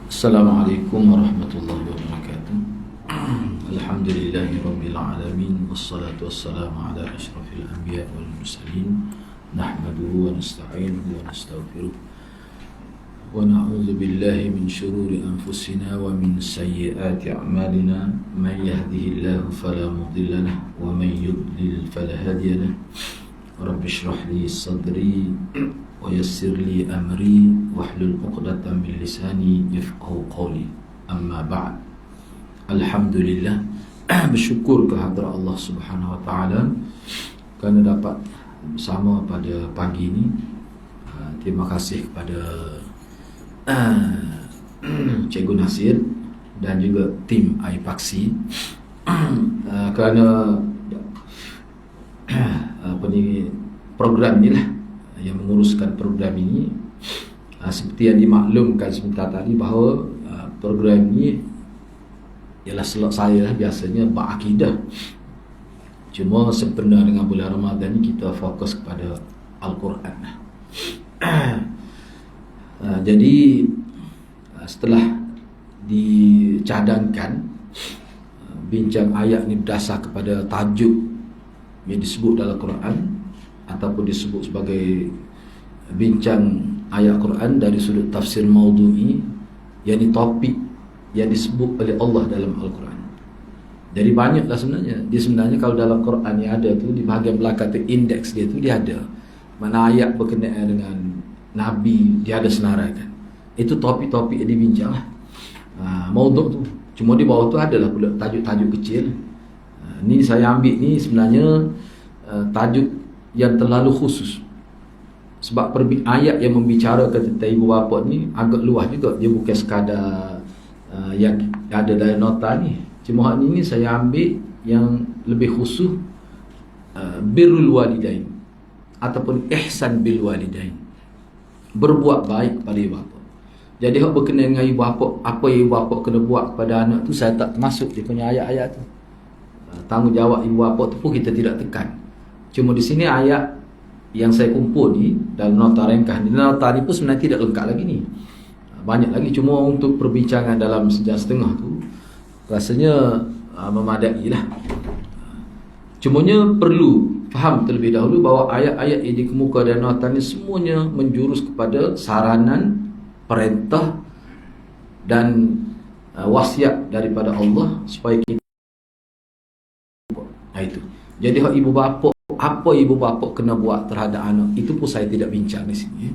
Assalamualaikum warahmatullahi wabarakatuh. Alhamdulillahirabbil alamin wassalatu wassalamu ala asyrafil anbiya wal mursalin nahmaduhu wa nasta'inuhu wa nastaghfiruh wa na'udzu billahi min shururi anfusina wa min sayyiati a'malina man yahdihillahu fala mudilla lahu wa man yudlil fala hadiya lahu. Rabbi shrah li sadri wa yassir li amri wahlul 'uqdatam min lisani yafqahu qawli. Amma ba'd. Alhamdulillah, bersyukur kehadrat Allah Subhanahu wa taala kerana dapat bersama pada pagi ini. Terima kasih kepada Cikgu Nasir dan juga tim Aipaksi kerana program inilah yang menguruskan program ini. Seperti yang dimaklumkan sebentar tadi bahawa program ini ialah slot saya biasanya berakidah. Cuma sempena dengan bulan Ramadan ni kita fokus kepada Al-Quran. Jadi setelah dicadangkan bincang ayat ni berdasar kepada tajuk yang disebut dalam Quran ataupun disebut sebagai bincang ayat Quran dari sudut tafsir maudhu'i, yakni topik yang disebut oleh Allah dalam Al-Quran. Jadi banyaklah sebenarnya. Dia sebenarnya kalau dalam Quran yang ada tu di bahagian belakang tu indeks dia tu dia ada. Mana ayat berkenaan dengan Nabi dia ada senaraikan. Itu topik-topik yang dibincang lah. Maudhu' tu. Cuma di bawah tu adalah pula tajuk-tajuk kecil. Ni saya ambil ni sebenarnya tajuk yang terlalu khusus. Sebab ayat yang membicarakan tentang ibu bapa ni agak luas juga. Dia bukan sekadar yang ada dalam nota ni. Cuma hak ni saya ambil yang lebih khusus, birrul walidain ataupun ihsan bil walidain, berbuat baik pada ibu bapa. Jadi hak berkenaan dengan ibu bapa, apa yang ibu bapa kena buat kepada anak tu saya tak termasuk dia punya ayat-ayat tu. Tanggungjawab ibu bapa tu pun kita tidak tekan. Cuma di sini ayat yang saya kumpul ni dalam nota ringkas ni, nota ni pun sebenarnya tidak lengkap lagi ni. Banyak lagi, cuma untuk perbincangan dalam sejam setengah tu rasanya memadai lah. Cumanya perlu faham terlebih dahulu bahawa ayat-ayat yang dikemukakan dalam nota ni semuanya menjurus kepada saranan, perintah dan wasiat daripada Allah supaya kita itu. Jadi hak ibu bapa, apa ibu bapa kena buat terhadap anak, itu pun saya tidak bincang di sini.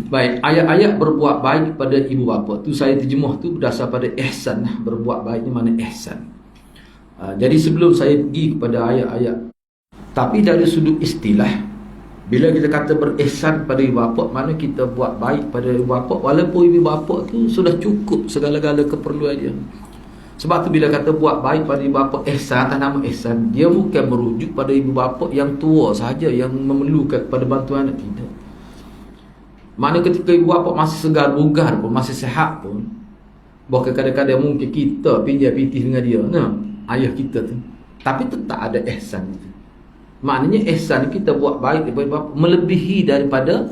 Baik, ayat-ayat berbuat baik pada ibu bapa tu saya terjemuh tu berdasar pada ihsan. Berbuat baik ni mana ihsan. Jadi sebelum saya pergi kepada ayat-ayat, tapi dari sudut istilah, bila kita kata berihsan pada ibu bapa, mana kita buat baik pada ibu bapa walaupun ibu bapa tu sudah cukup segala-gala keperluan dia. Sebab tu bila kata buat baik pada ibu bapa, ihsan atas nama ihsan, dia bukan merujuk pada ibu bapa yang tua sahaja yang memerlukan kepada bantuan anak, tidak. Mana ketika ibu bapa masih segar bugar pun, masih sihat pun, bahkan kadang-kadang mungkin kita pinjam pitih dengan dia, ayah kita tu, tapi tetap ada ihsan itu. Maknanya ihsan kita buat baik kepada ibu bapa melebihi daripada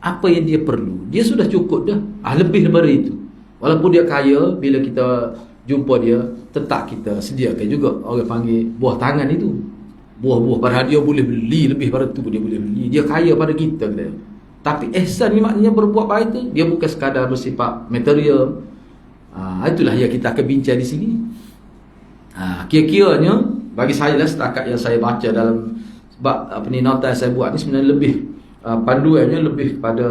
apa yang dia perlu. Dia sudah cukup dah, lebih daripada itu. Walaupun dia kaya, bila kita jumpa dia, tetap kita sediakan juga, orang panggil buah tangan itu. Buah-buah pada dia boleh beli, lebih pada tu dia boleh beli. Dia kaya pada kita kata. Tapi ihsan ni maknanya berbuat baik tu, dia bukan sekadar bersifat material. Itulah yang kita akan bincang di sini. Kira-kiranya bagi saya lah, setakat yang saya baca dalam sebab nota yang saya buat ni sebenarnya lebih panduannya lebih kepada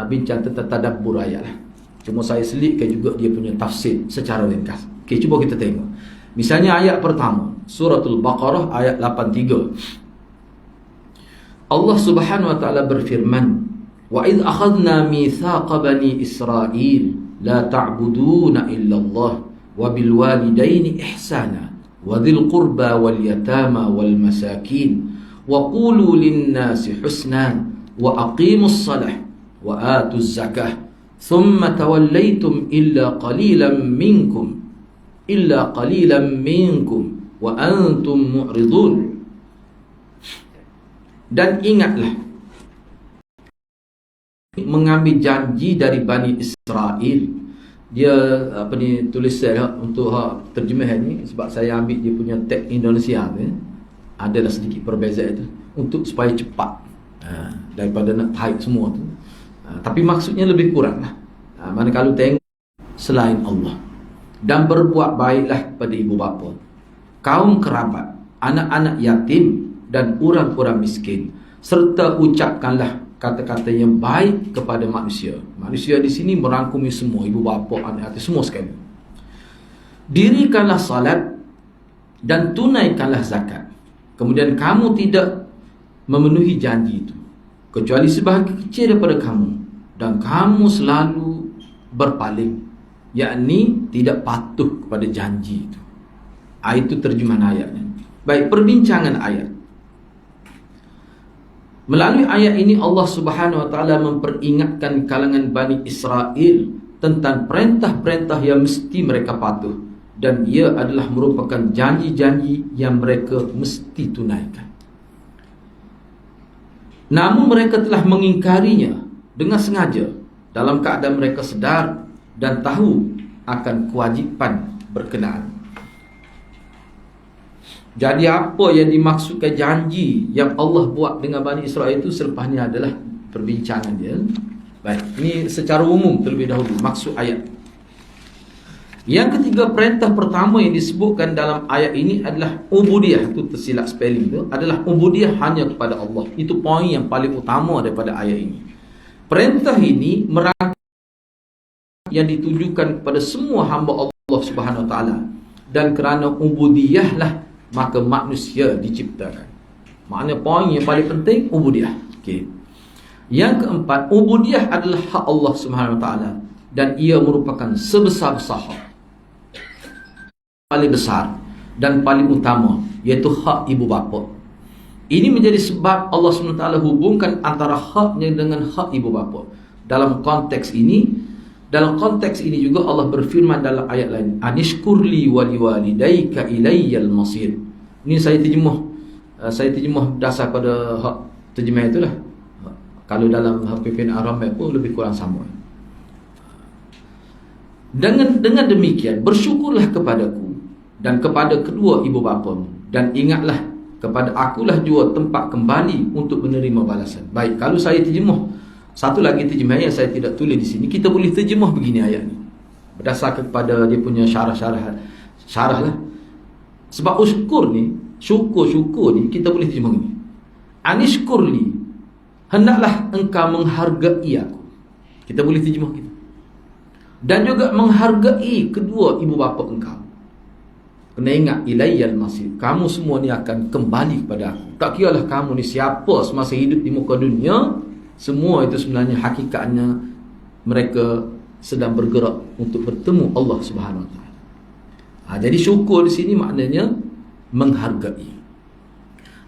bincang tentang tadabbur ayat lah. Cuma saya selitkan juga dia punya tafsir secara ringkas. Okey, cuba kita tengok. Misalnya ayat pertama, Suratul Baqarah ayat 83. Allah Subhanahu wa taala berfirman, "Wa idh akhadna mitsaqa bani Israil la ta'buduna illa Allah wa bil walidaini ihsana wa dhil qurba wal yatama wal masakin wa qulu lin nasi husna wa aqimus salah wa atuz zakah." ثم توليتم إلا قليلا منكم وأنتم معرضون. Dan ingatlah mengambil janji dari Bani Israel. Dia tulis saya untuk terjemah ni, sebab saya ambil dia punya teks Indonesia ni, adalah sedikit perbezaan itu untuk supaya cepat daripada nak type semua tu. Tapi maksudnya lebih kurang lah. Manakala tengok selain Allah, dan berbuat baiklah pada ibu bapa, kaum kerabat, anak-anak yatim dan orang-orang miskin, serta ucapkanlah kata-kata yang baik kepada manusia. Manusia di sini merangkumi semua, ibu bapa, anak yatim, semua sekali. Dirikanlah salat dan tunaikanlah zakat. Kemudian kamu tidak memenuhi janji itu, kecuali sebahagian kecil daripada kamu, dan kamu selalu berpaling, yakni tidak patuh kepada janji itu. Itu terjemahan ayatnya. Baik, perbincangan ayat. Melalui ayat ini Allah Subhanahu wa taala memperingatkan kalangan Bani Israel tentang perintah-perintah yang mesti mereka patuh, dan ia adalah merupakan janji-janji yang mereka mesti tunaikan. Namun mereka telah mengingkarinya dengan sengaja, dalam keadaan mereka sedar dan tahu akan kewajipan berkenaan. Jadi apa yang dimaksudkan janji yang Allah buat dengan Bani Israel itu selepas ni adalah perbincangan dia. Baik, ini secara umum terlebih dahulu maksud ayat. Yang ketiga, perintah pertama yang disebutkan dalam ayat ini adalah ubudiyah. Itu tersilap spelling tu, adalah ubudiyah hanya kepada Allah. Itu poin yang paling utama daripada ayat ini. Perintah ini merangkap yang ditujukan kepada semua hamba Allah Subhanahu wa taala, dan kerana ubudiyah lah maka manusia diciptakan. Maknanya poin yang paling penting ubudiyah. Okey. Yang keempat, ubudiyah adalah hak Allah Subhanahu wa taala, dan ia merupakan sebesar-besar hak, paling besar dan paling utama, iaitu hak ibu bapa. Ini menjadi sebab Allah SWT hubungkan antara haknya dengan hak ibu bapa. Dalam konteks ini juga Allah berfirman dalam ayat lain, anishkurli waliwalidayka ilayyal masir. Ini saya terjemah dasar pada hak terjemah itulah. Kalau dalam PPN Aramai pun lebih kurang sama. Dengan demikian, bersyukurlah kepadaku dan kepada kedua ibu bapamu, dan ingatlah kepada akulah jua tempat kembali untuk menerima balasan. Baik, kalau saya terjemah, satu lagi terjemah yang saya tidak tulis di sini, kita boleh terjemah begini ayat ni, berdasarkan kepada dia punya syarah lah. Sebab syukur ni kita boleh terjemah begini, anishkurli, hendaklah engkau menghargai aku. Kita boleh terjemah gitu. Dan juga menghargai kedua ibu bapa engkau. Kena ingat, ilayyal masir, kamu semua ni akan kembali kepada aku. Tak kiralah kamu ni siapa semasa hidup di muka dunia, semua itu sebenarnya hakikatnya mereka sedang bergerak untuk bertemu Allah Subhanahu wa taala. Jadi syukur di sini maknanya menghargai.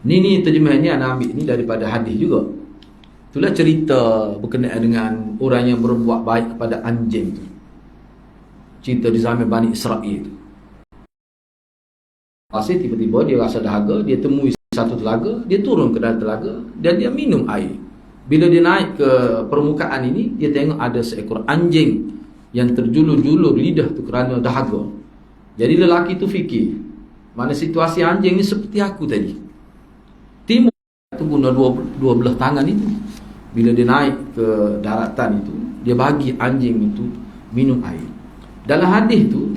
Ni terjemahannya anak ambil ni daripada hadis juga. Itulah cerita berkenaan dengan orang yang berbuat baik kepada anjing tu. Cerita di zaman Bani Israel tu. Pasal tiba-tiba dia rasa dahaga, dia temui satu telaga, dia turun ke dalam telaga dan dia minum air. Bila dia naik ke permukaan ini, dia tengok ada seekor anjing yang terjulur-julur lidah tu kerana dahaga. Jadi lelaki tu fikir, mana situasi anjing ni seperti aku tadi. Timbul tu guna dua belah tangan itu. Bila dia naik ke daratan itu, dia bagi anjing itu minum air. Dalam hadis tu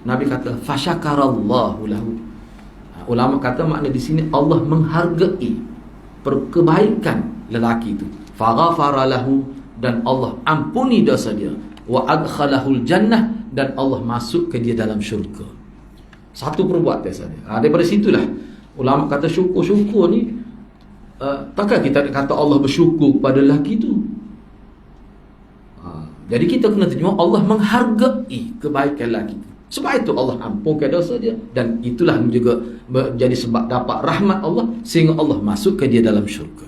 Nabi kata fasyakarallahu lahu. Ulama kata makna di sini Allah menghargai kebaikan lelaki itu. Faghafara lahu, dan Allah ampuni dosa dia. Wa adkhalahul jannah, dan Allah masuk ke dia dalam syurga. Satu perbuatan saja. Daripada situlah ulama kata syukur ni, takkan kita kata Allah bersyukur kepada lelaki itu. Jadi kita kena terjemah Allah menghargai kebaikan lelaki itu. Sebab itu Allah ampunkan dosa dia, dan itulah juga menjadi sebab dapat rahmat Allah sehingga Allah masuk ke dia dalam syurga.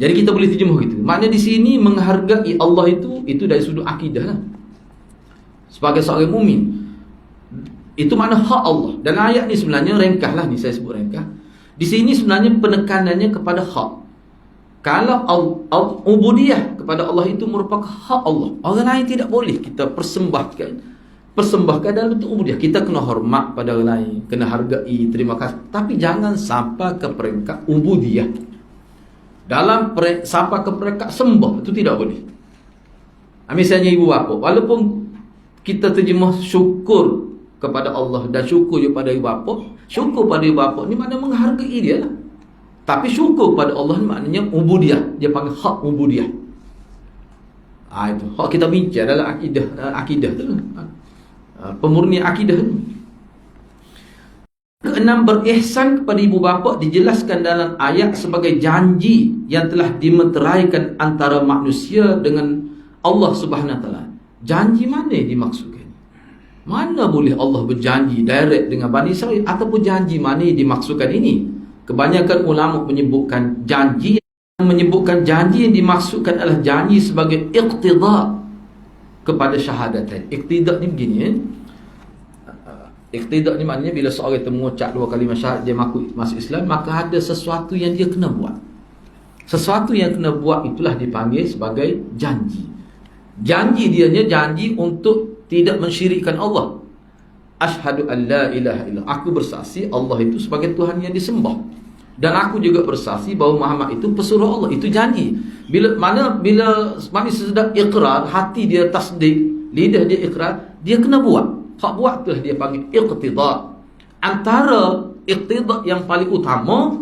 Jadi kita boleh terjemah gitu. Maknanya di sini menghargai Allah itu dari sudut akidah lah. Sebagai seorang mukmin, itu makna hak Allah. Dan ayat ni sebenarnya ringkas lah, ni saya sebut ringkas. Di sini sebenarnya penekanannya kepada hak. Kalau ubudiyah kepada Allah itu merupakan hak Allah, orang lain tidak boleh kita persembahkan dalam bentuk ubudiyah. Kita kena hormat pada orang lain, kena hargai, terima kasih, tapi jangan sampai ke peringkat ubudiyah. Sampai ke peringkat sembah, itu tidak boleh. Misalnya ibu bapa, walaupun kita terjemah syukur kepada Allah dan syukur kepada ibu bapa, syukur pada ibu bapa ni maknanya menghargai dia lah. Tapi syukur pada Allah ni maknanya ubudiyah. Dia panggil hak ubudiyah. Itu hak kita bincang dalam akidah tu. Pemurni akidah tu. Keenam, berihsan kepada ibu bapa dijelaskan dalam ayat sebagai janji yang telah dimeteraikan antara manusia dengan Allah Subhanahu Wa Taala. Janji mana yang dimaksudkan? Mana boleh Allah berjanji direct dengan Bani Israel, ataupun janji mana yang dimaksudkan ini? Kebanyakan ulama menyebutkan janji yang dimaksudkan adalah janji sebagai iqtida kepada syahadatain. Iqtida ni begini, iqtida ni maknanya bila seorang itu mengucap 2 kalimah syahadat dia masuk Islam, maka ada sesuatu yang dia kena buat. Sesuatu yang kena buat itulah dipanggil sebagai janji. Janji dianya janji untuk tidak mensyirikkan Allah. Asyhadu an la ilaha illallah, aku bersaksi Allah itu sebagai Tuhan yang disembah, dan aku juga bersaksi bahawa Muhammad itu pesuruh Allah. Itu janji. Bila manusia sudah ikrar, hati dia tasdik, lidah dia ikrar, dia kena buat. Hak buat itulah dia panggil iqtida. Antara iqtida yang paling utama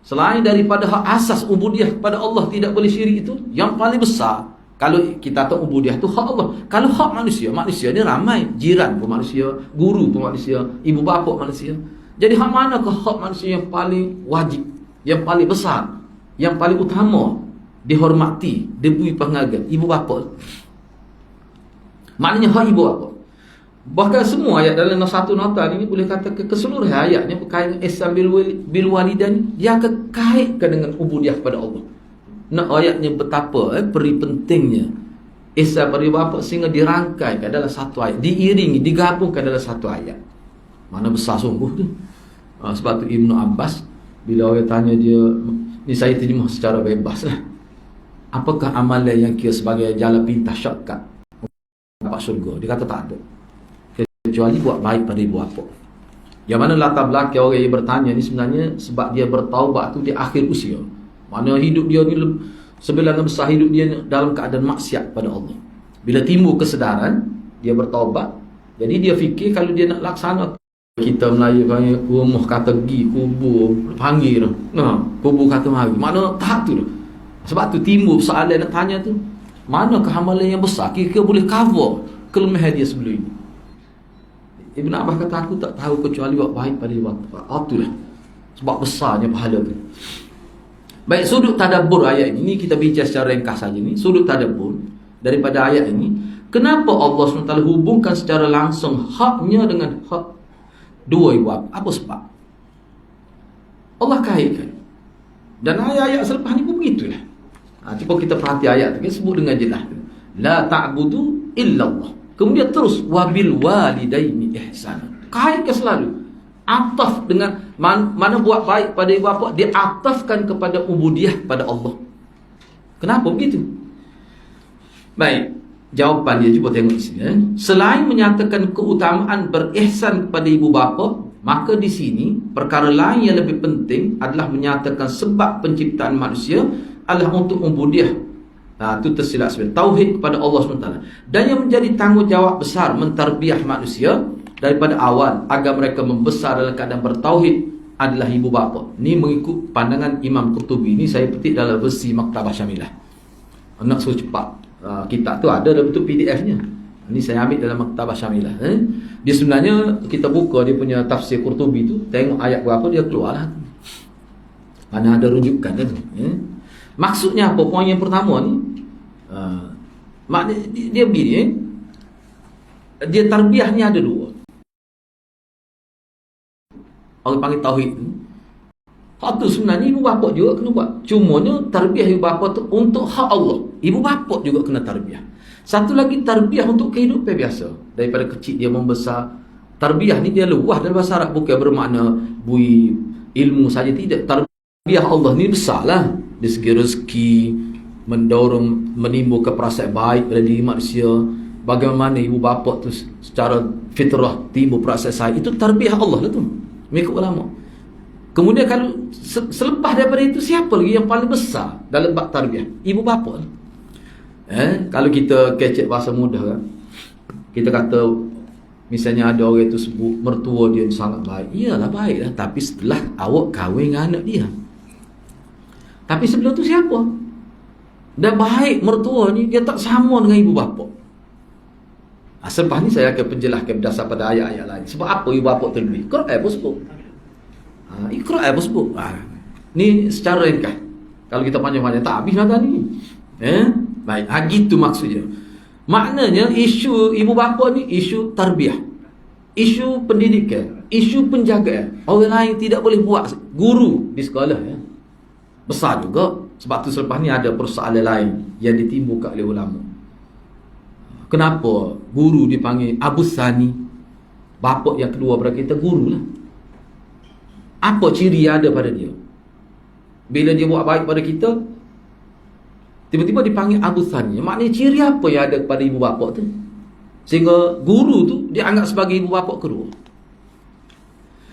selain daripada hak asas ubudiyah kepada Allah tidak boleh syirik, itu yang paling besar. Kalau kita tahu ubudiyah itu hak Allah. Kalau hak manusia ni ramai. Jiran pun manusia, guru pun manusia, ibu bapa manusia. Jadi hak mana ke hak manusia yang paling wajib, yang paling besar, yang paling utama, dihormati, diberi penghargaan? Ibu bapa. Maknanya hak ibu bapa. Bahkan semua ayat dalam satu nota ini boleh kata keseluruhan ayatnya berkaitan ihsan bil walidain, dia akan kaitkan dengan ubudiyah kepada Allah. Nak ayatnya betapa peri pentingnya ihsan pada bapa, sehingga dirangkaikan dalam satu ayat, diiringi, digabungkan dalam satu ayat. Mana besar sungguh tu. Sebab tu Ibnu Abbas bila orang tanya dia, ni saya terjemah secara bebas lah, apakah amalan yang kira sebagai jalan pintas shortcut dapat syurga? Dia kata tak ada, kecuali buat baik pada ibu bapa. Yang mana latar belakang orang yang bertanya ni sebenarnya sebab dia bertaubat tu di akhir usia. Mana hidup dia ni sebilangan besar hidup dia dalam keadaan maksiat pada Allah. Bila timbul kesedaran, dia bertaubat. Jadi dia fikir kalau dia nak laksana, kita Melayu panggil rumah kata pergi, kubur panggil. Kubur kata mari. Mana tahap tu? Sebab tu timbul soalan nak tanya tu, mana kehamalan yang besar kira-kira boleh cover kelemahan dia sebelum ini. Ibn Abbas kata, aku tak tahu kecuali buat baik pada ibu bapa. Itulah sebab besarnya pahala tu. Baik, sudut tadabbur ayat ini kita bincang secara ringkas saja ni. Sudut tadabbur daripada ayat ini, kenapa Allah SWT hubungkan secara langsung haknya dengan hak dua ibu bapa? Apa sebab? Allah kaitkan. Dan ayat-ayat selepas ni pun begitulah. Cuba kita perhati ayat tu, sebut dengan jelas. La ta'budu illallah. Kemudian terus wabil walidaini ihsana. Kaitkan selalu. Ataf dengan mana buat baik pada ibu bapa, dia atafkan kepada ubudiyah pada Allah. Kenapa begitu? Baik, jawapan dia cuba tengok di sini. Selain menyatakan keutamaan berihsan kepada ibu bapa, maka di sini perkara lain yang lebih penting adalah menyatakan sebab penciptaan manusia adalah untuk ubudiyah. Itu tersilap sebenarnya, tauhid kepada Allah SWT. Dan yang menjadi tanggungjawab besar mentarbiah manusia daripada awal agar mereka membesar dalam keadaan bertauhid adalah ibu bapa. Ni mengikut pandangan Imam Qurtubi. Ni saya petik dalam versi Maktabah Syamilah. Nak suruh cepat. Kitab tu ada dalam bentuk PDF-nya. Ni saya ambil dalam Maktabah Syamilah. Dia sebenarnya kita buka dia punya tafsir Qurtubi tu, tengok ayat berapa dia keluarlah. Mana ada rujukan kan. Maksudnya apa? Poin yang pertama ni, maknanya dia begini, dia tarbiyah ni ada dua. Orang panggil tauhid ni, hak tu sebenarnya ibu bapa juga kena buat. Cumanya tarbiyah ibu bapa tu untuk hak Allah. Ibu bapa juga kena tarbiyah. Satu lagi tarbiyah untuk kehidupan biasa. Daripada kecil dia membesar. Tarbiyah ni dia luah dalam bahasa Arab, bukan bermakna bui ilmu saja, tidak. Tarbiyah Allah ni besar lah. dari segi rezeki, mendorong, menimbulkan perasaan baik pada diri manusia. Bagaimana ibu bapa tu secara fitrah timbul perasaan sayang, itu tarbiyah Allah lah tu, mengikut ulama. Kemudian kalau selepas daripada itu, siapa lagi yang paling besar dalam bab tarbiyah? Ibu bapa lah. Kalau kita kecek bahasa mudah kan, kita kata misalnya ada orang itu sebut mertua dia sangat baik. Iyalah baik lah, tapi setelah awak kahwin dengan anak dia. Tapi sebelum tu siapa? Dan baik mertua ni, dia tak sama dengan ibu bapa. Selepas ni saya akan penjelaskan berdasar pada ayat-ayat lain. Sebab apa ibu bapa terlebih? Quran pun sebut. Quran pun sebut. Ni secara ringkas. Kalau kita panjang-panjang tak habis nak ni. Baik, gitu maksudnya. Maknanya isu ibu bapa ni isu tarbiyah, isu pendidikan, isu penjagaan. Orang lain tidak boleh buat. Guru di sekolah besar juga. Sebab tu selepas ni ada persoalan lain yang ditimbulkan oleh ulama. Kenapa guru dipanggil Abu Sani? Bapa yang kedua pada kita, guru lah. Apa ciri yang ada pada dia? Bila dia buat baik pada kita, tiba-tiba dipanggil Abu Sani. Maknanya ciri apa yang ada pada ibu bapa tu, sehingga guru tu dianggap sebagai ibu bapa kedua.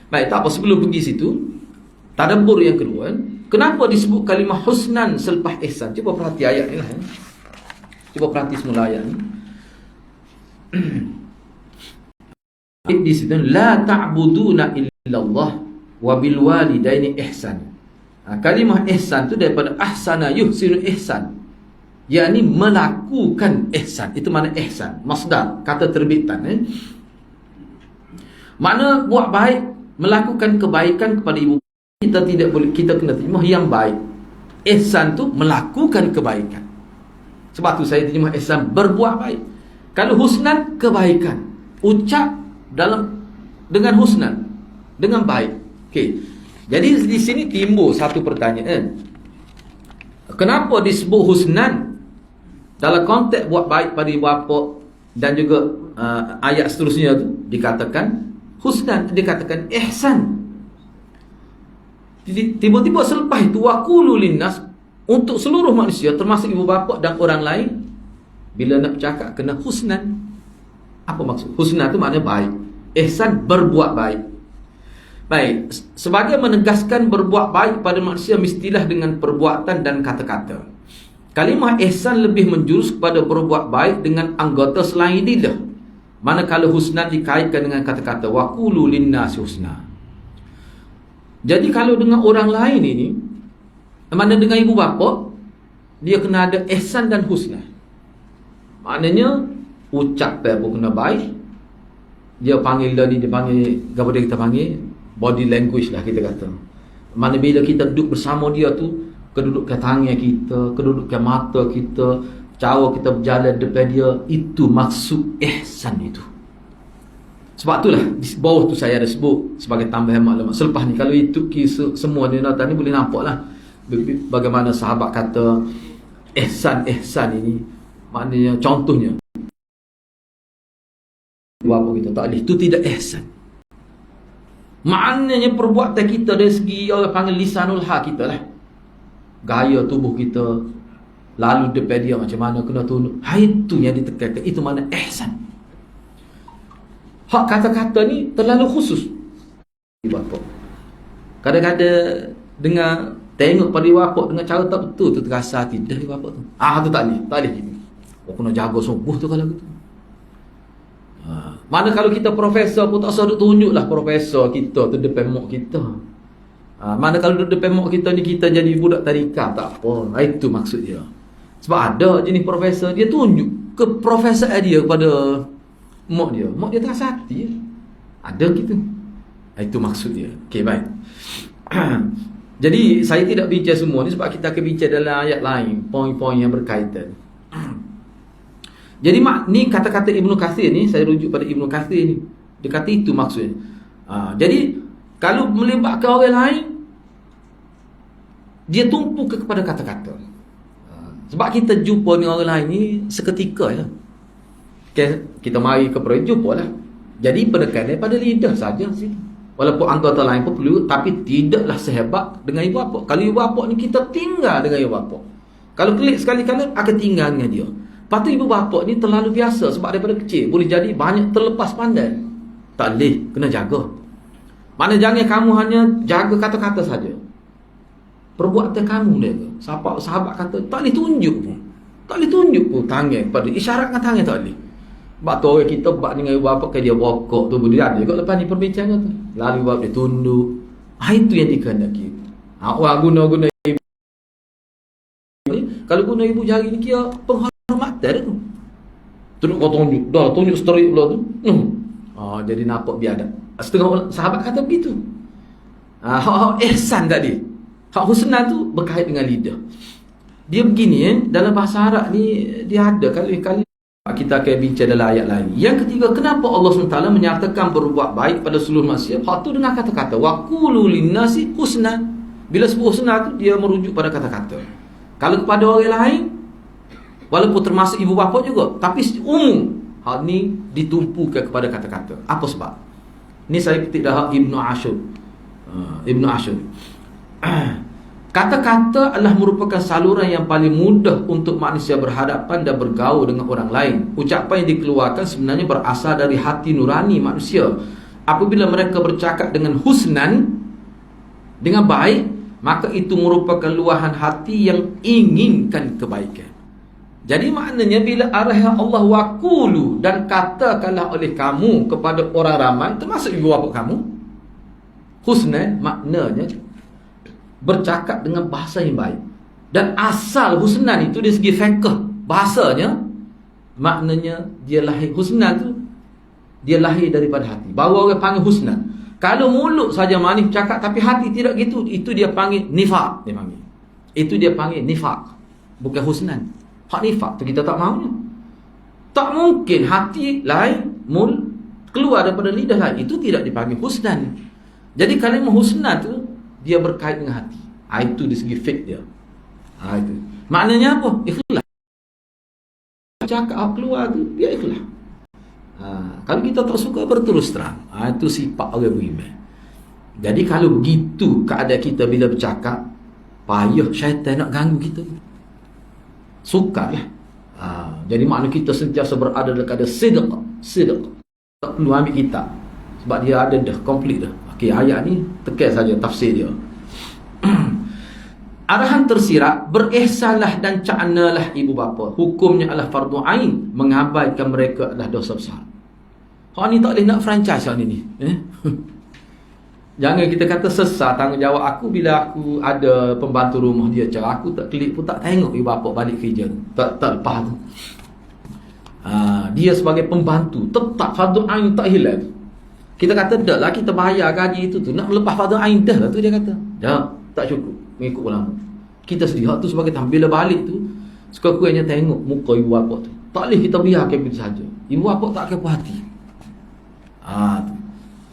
Baik, tak apa, sebelum pergi situ, tadabbur yang kedua, kenapa disebut kalimah husnan selepas ihsan? Cuba perhati ayat ni lah. Cuba perhati semula ayat ni. Di situ, la ta'buduna illallah wa bil walidaini ihsan. Kalimah ihsan tu daripada ahsana yuhsinu ihsan, yakni melakukan ihsan. Itu makna ihsan, masdar, kata terbitan. Makna buat baik, melakukan kebaikan kepada ibu. Kita tidak boleh, kita kena terima yang baik. Ihsan tu melakukan kebaikan. Sebab tu saya terima ihsan, berbuat baik. Kalau husnan, kebaikan, ucap dengan husnan, dengan baik. Okey. Jadi di sini timbul satu pertanyaan. Kenapa disebut husnan dalam konteks buat baik pada ibu bapa, dan juga ayat seterusnya tu dikatakan husnan, dikatakan ihsan. Tiba-tiba selepas itu waqulu linnas, untuk seluruh manusia termasuk ibu bapa dan orang lain, bila nak bercakap kena husnan. Apa maksud? Husnan tu maknanya baik. Ihsan, berbuat baik. Baik, sebagai menegaskan berbuat baik pada manusia mestilah dengan perbuatan dan kata-kata. Kalimah ihsan lebih menjurus kepada berbuat baik dengan anggota selain lidah, manakala husnan dikaitkan dengan kata-kata waqulu linnasi husna. Jadi kalau dengan orang lain ini, mana dengan ibu bapa, dia kena ada ihsan dan husna. Maknanya ucapan pun kena baik. Dia panggil tadi, dia panggil apa dia kita panggil, body language lah kita kata. Mana bila kita duduk bersama dia tu, kedudukan tangan kita, kedudukan mata kita, cara kita berjalan depan dia, itu maksud ihsan itu. Sebab itulah di bawah tu saya ada sebut sebagai tambahan maklumat. Selepas ni kalau itu kisah semua ni ni boleh nampak lah bagaimana sahabat kata ihsan ini. Maknanya contohnya bapa kita tak boleh, itu tidak ihsan. Maknanya perbuatan kita dari segi orang panggil lisanul hal kita lah, gaya tubuh kita, lalu depan dia macam mana kena tunduk, itu yang ditekankan. Itu makna ihsan. Hak kata-kata ni terlalu khusus bapa. Kadang-kadang dengar, tengok pada bapa dengan cara tak betul tu, terasa hati dah bapa tu. Tu tak boleh gini. Kena jaga subuh tu kalau gitu. Mana kalau kita profesor pun tak usah duk tunjuklah profesor kita tu depan mak kita. Mana kalau duduk depan mak kita ni kita jadi budak tadika, tak apa. Itu maksud dia. Sebab ada jenis profesor, dia tunjuk ke profesor dia kepada mak dia. Mak dia terasa hati. Ada gitu. Itu maksud dia. Okey, baik. Jadi saya tidak bincang semua ni sebab kita akan bincang dalam ayat lain, poin-poin yang berkaitan. Jadi ni kata-kata Ibnu Katsir ni, saya rujuk pada Ibnu Katsir ni. Dia kata itu maksudnya. Jadi kalau melibatkan orang lain, dia tumpu kepada kata-kata. Sebab kita jumpa ni orang lain ni seketika je. Kita mari ke perut, jumpa lah. Jadi penekanan pada lidah saja sini. Walaupun anggota lain pun perlu, tapi tidaklah sehebat dengan ibu bapa. Kalau ibu bapa ni kita tinggal dengan ibu bapa. Kalau klik sekali-kali akan tinggal dengan dia. Lepas tu ibu bapa ni terlalu biasa sebab daripada kecil boleh jadi banyak terlepas pandai. Tak boleh, kena jaga. Mana jangan kamu hanya jaga kata-kata saja. Perbuatan kamu dia ke. Sahabat kata tak boleh tunjuk pun. Tak boleh tunjuk pun tangan pada isyaratkan tangan tak boleh. Sebab tu orang kita buat dengan ibu bapa ke dia bokok tu boleh ada kot lepas ni perbincangan tu. Lalu ibu bapa dia tunduk. Itu yang dikehendaki. Awak guna-guna ibu. Kalau guna ibu jari ni kira penghormatan tu. Tunduk kau tunjuk. Dah tunjuk story pula tu. Jadi nampak biadab. Setengah sahabat kata begitu. Hak ihsan tadi. Hak husna tu berkait dengan lidah. Dia begini dalam bahasa Arab ni dia ada kali-kali kita akan bincang dalam ayat lain. Yang ketiga, kenapa Allah SWT menyatakan berbuat baik pada seluruh manusia? Hak tu dengan kata-kata wa qulu linnasi husna. Bila sebut husna tu dia merujuk pada kata-kata. Kalau kepada orang lain walaupun termasuk ibu bapa juga, tapi umum hak ni ditumpukan kepada kata-kata. Apa sebab? Ni saya petik dah Ibnu Ashur. Ibnu Ashur. Kata-kata adalah merupakan saluran yang paling mudah untuk manusia berhadapan dan bergaul dengan orang lain. Ucapan yang dikeluarkan sebenarnya berasal dari hati nurani manusia. Apabila mereka bercakap dengan husnan, dengan baik, maka itu merupakan luahan hati yang inginkan kebaikan. Jadi maknanya bila arah Allah waqulu dan katakanlah oleh kamu kepada orang ramai, termasuk ibu bapa kamu, husnan maknanya bercakap dengan bahasa yang baik. Dan asal husnan itu dari segi fiqh bahasanya, maknanya dia lahir husnan tu dia lahir daripada hati. Baru orang panggil husnan. Kalau mulut saja manis cakap tapi hati tidak gitu, itu dia panggil nifaq, dia panggil. Itu dia panggil nifaq, bukan husnan. Hak nifaq tu kita tak maunya. Tak mungkin hati lain keluar daripada lidah lain, itu tidak dipanggil husnan. Jadi kalimah husnan tu dia berkait dengan hati. Itu dari segi fiqh dia. Itu. Maknanya apa? Ikhlas. Cakap keluar tu dia ikhlas. Kalau kita tak suka berterus terang. Itu sifat orang beriman. Jadi kalau begitu keadaan kita bila bercakap, payah syaitan nak ganggu kita. Sukarlah. Jadi makna kita sentiasa berada dekat sidq. Tak perlu ambil kitab. Sebab dia ada dah, komplit dah. Okey, ayat ni tekan saja tafsir dia. Arahan tersirat, berihsanlah dan ca'nalah ibu bapa. Hukumnya adalah fardu ain, mengabaikan mereka adalah dosa besar. Hak ni tak boleh nak franchise hak ni. Jangan kita kata sesat tanggungjawab aku bila aku ada pembantu rumah dia, cara aku tak klik pun tak tengok ibu bapa balik kerja. Tak lepas tu. Dia sebagai pembantu tetap fardu ain tak hilang. Kita kata dah lah kita bayar gaji itu tu, nak melepas fardu ain dah lah tu dia kata. Dah, tak cukup mengikut ulama. Kita sedih hak tu sebagai tampil bila balik tu suka-suka hanya tengok muka ibu bapa tu. Tak boleh kita biarkan begitu saja. Ibu bapa tak akan puas hati. Tu.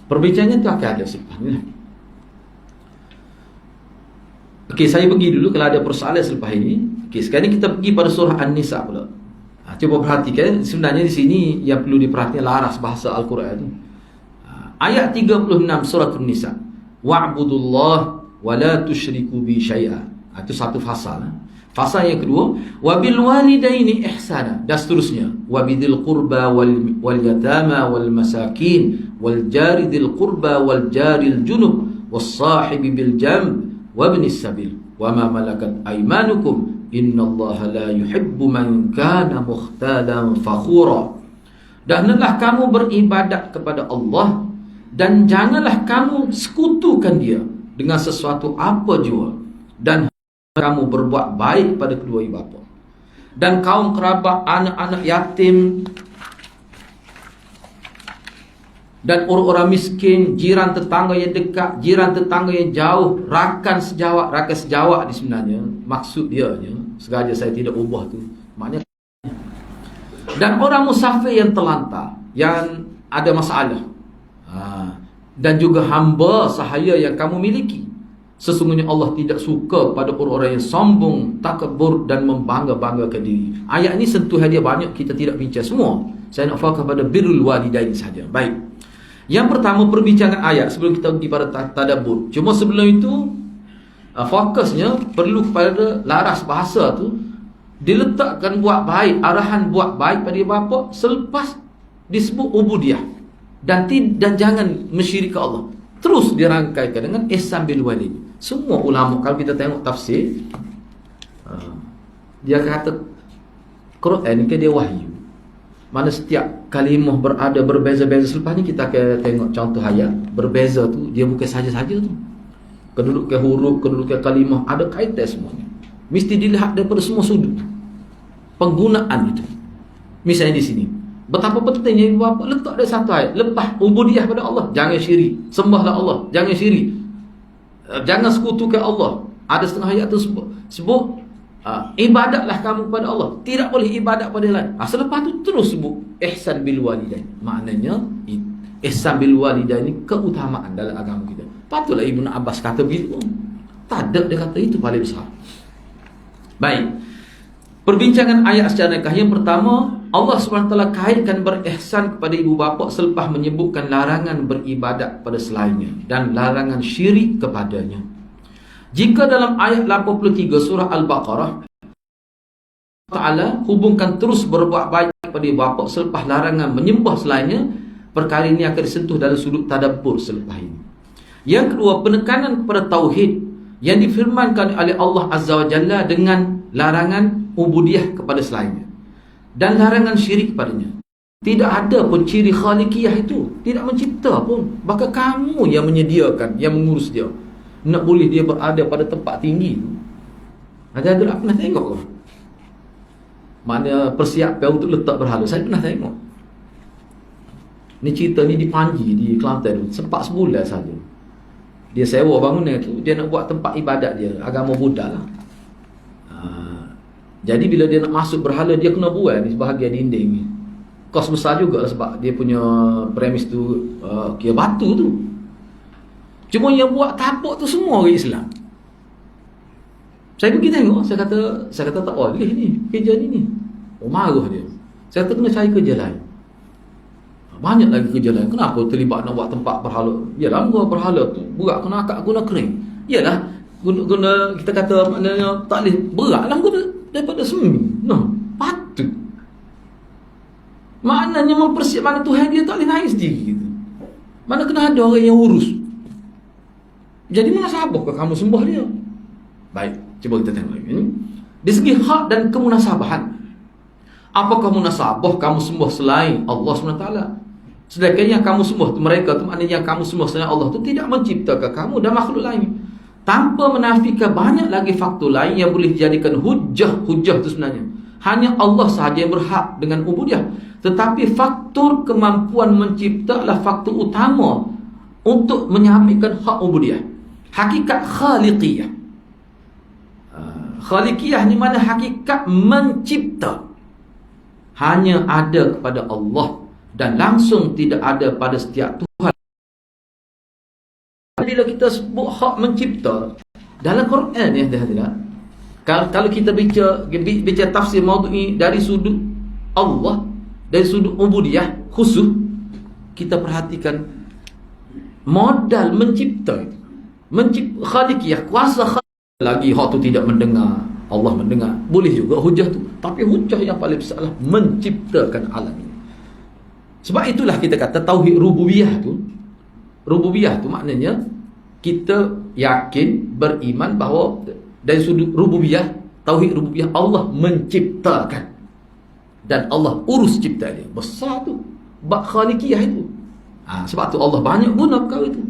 Perbincangan tu akan ada selepas ni. Okey, saya pergi dulu kalau ada persoalan selepas ini. Okey, sekarang ni kita pergi pada surah An-Nisa pula. Cuba perhatikan sebenarnya di sini yang perlu diperhatikan laras bahasa Al-Quran tu. Ayat 36 surah An-Nisa. Wa'budullah wa la tusyriku bi syai'a. Itu satu fasal. Fasal yang kedua, wa bil walidaini ihsana, dan seterusnya. Wa bidil qurba wal yatama wal masakin wal jari dil qurba wal jaril junub was sahibi bil jamb wa ibnis sabil wa ma malakat aymanukum innallaha la yuhibbu man kana mukhtalan fakhura. Dan hendaklah kamu beribadat kepada Allah dan janganlah kamu sekutukan dia dengan sesuatu apa jua, dan kamu berbuat baik pada kedua ibu bapa dan kaum kerabat, anak-anak yatim dan orang-orang miskin, jiran tetangga yang dekat, jiran tetangga yang jauh, rakan sejawat di sebenarnya maksud dia sengaja saya tidak ubah tu maknanya, dan orang musafir yang terlantar yang ada masalah, dan juga hamba sahaya yang kamu miliki. Sesungguhnya Allah tidak suka pada orang-orang yang sombong, takabur dan membangga-banggakan diri. Ayat ini sentuhan dia banyak, kita tidak bincang semua. Saya nak fokus pada birrul walidain saja. Baik. Yang pertama, perbincangan ayat sebelum kita pergi pada tadabbur. Cuma sebelum itu, fokusnya perlu kepada laras bahasa tu diletakkan buat baik, arahan buat baik pada bapa selepas disebut ubudiyah, dan jangan mensyirikkan Allah. Terus dirangkaikan dengan ihsan bil walid. Semua ulama kalau kita tengok tafsir, dia kata Quran ni kan dia wahyu. Mana setiap kalimah berada berbeza-beza. Selepas ni kita akan tengok contoh ayat. Berbeza tu dia bukan saja-saja tu. Kedudukan huruf, kedudukan kalimah ada kaitan semuanya. Mesti dilihat daripada semua sudut penggunaan itu. Misalnya di sini, betapa pentingnya ibu bapa letak ada satu ayat, lepas ubudiyah pada Allah, jangan syirik, sembahlah Allah, jangan syirik, jangan sekutukan Allah. Ada setengah ayat tu sebut ibadatlah kamu kepada Allah, tidak boleh ibadat pada lain. Selepas tu terus sebut ihsan bil walidain. Maknanya ihsan bil walidain ni keutamaan dalam agama kita. Patutlah Ibnu Abbas kata begitu. Tak ada dia kata itu paling besar. Baik. Perbincangan ayat secara nikah. Yang pertama, Allah SWT kaitkan berihsan kepada ibu bapa selepas menyebutkan larangan beribadat pada selainnya dan larangan syirik kepadanya. Jika dalam ayat 83 surah Al-Baqarah, Ta'ala hubungkan terus berbuat baik kepada ibu bapa selepas larangan menyembah selainnya, perkara ini akan disentuh dalam sudut tadabbur selepas ini. Yang kedua, penekanan kepada tauhid yang difirmankan oleh Allah Azza wa Jalla dengan larangan ubudiyah kepada selainnya dan larangan syirik kepadanya. Tidak ada pun ciri khaliqiyah itu, tidak mencipta pun. Bahkan kamu yang menyediakan, yang mengurus dia. Nak boleh dia berada pada tempat tinggi tu. Ada tak pernah tengok ke? Mana persiapan untuk letak berhala. Saya pernah tengok. Ni cerita ni di Panji, di Kelantan tu. Sempat sebulan saja. Dia sewa bangunan tu, dia nak buat tempat ibadat dia, agama Buddha lah. Jadi bila dia nak masuk berhala, dia kena buat di sebahagian dinding ni. Kos besar juga sebab dia punya premis tu kira batu tu. Cuma yang buat tapak tu semua orang Islam. Saya pergi tengok, saya kata tak boleh ni, kerja ni. Marah dia. Saya kata kena cari kerja lain. Banyak lagi kerja lain. Kenapa terlibat nak buat tempat berhala? Yalah, buat berhala tu berat kena akak guna kering. Yalah, guna kita kata maknanya tak boleh berat lah guna daripada semi. Patut. Maknanya mempersiap mana Tuhan dia tak boleh naik sendiri gitu. Mana kena ada orang yang urus. Jadi mana sabahkah kamu sembah dia? Baik, cuba kita tengok lagi. Dari segi hak dan kemunasabahan. Apakah munasabah kamu sembah selain Allah SWT? Sedangkan yang kamu sembah tu, mereka tu, maknanya yang kamu sembah selain Allah tu tidak menciptakan kamu dan makhluk lain. Tanpa menafikan banyak lagi faktor lain yang boleh dijadikan hujah tu sebenarnya. Hanya Allah sahaja yang berhak dengan ubudiyah. Tetapi faktor kemampuan mencipta adalah faktor utama untuk menyampaikan hak ubudiyah. Hakikat khaliqiyah. Khaliqiyah ni mana hakikat mencipta hanya ada kepada Allah dan langsung tidak ada pada setiap Tuhan. Bila kita sebut hak mencipta dalam Quran ya tidak. Kalau kita bicara tafsir maudhu'i dari sudut Allah, dari sudut ubudiyah khusus, kita perhatikan modal mencipta itu. Khaliqiyah, kuasa khaliq. Lagi hak tu tidak mendengar, Allah mendengar. Boleh juga hujah tu. Tapi hujah yang paling besar adalah menciptakan alam ini. Sebab itulah kita kata tauhid rububiyah tu. Rububiyah tu maknanya kita yakin, beriman bahawa dari sudut rububiyah, tauhid rububiyah, Allah menciptakan dan Allah urus cipta dia. Besar tu bab khaliqiyah itu. Sebab tu Allah banyak guna perkara itu.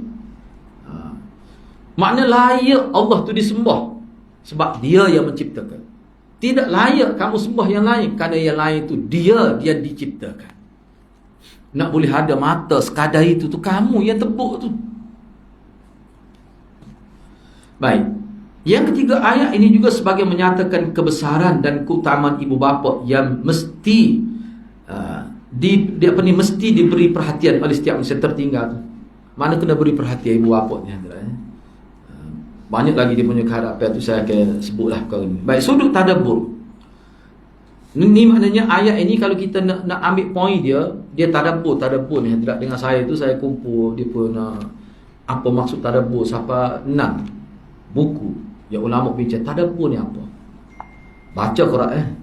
Makna layak Allah tu disembah sebab dia yang menciptakan. Tidak layak kamu sembah yang lain kerana yang lain tu dia diciptakan. Nak boleh ada mata sekadar itu tu kamu yang tepuk tu. Baik. Yang ketiga, ayat ini juga sebagai menyatakan kebesaran dan keutamaan ibu bapa yang mesti mesti diberi perhatian oleh setiap manusia tertinggal tu. Mana kena beri perhatian ibu bapa ni banyak lagi dia punya kehadapan tu, saya akan sebutlah perkara ni. Baik, sudut tadabbur. Ni maknanya ayat ini kalau kita nak ambil poin dia tadabbur ni. Dengan saya tu saya kumpul dia pun apa maksud tadabbur, siapa 6 buku yang ulama bincang tadabbur ni apa. Baca Quran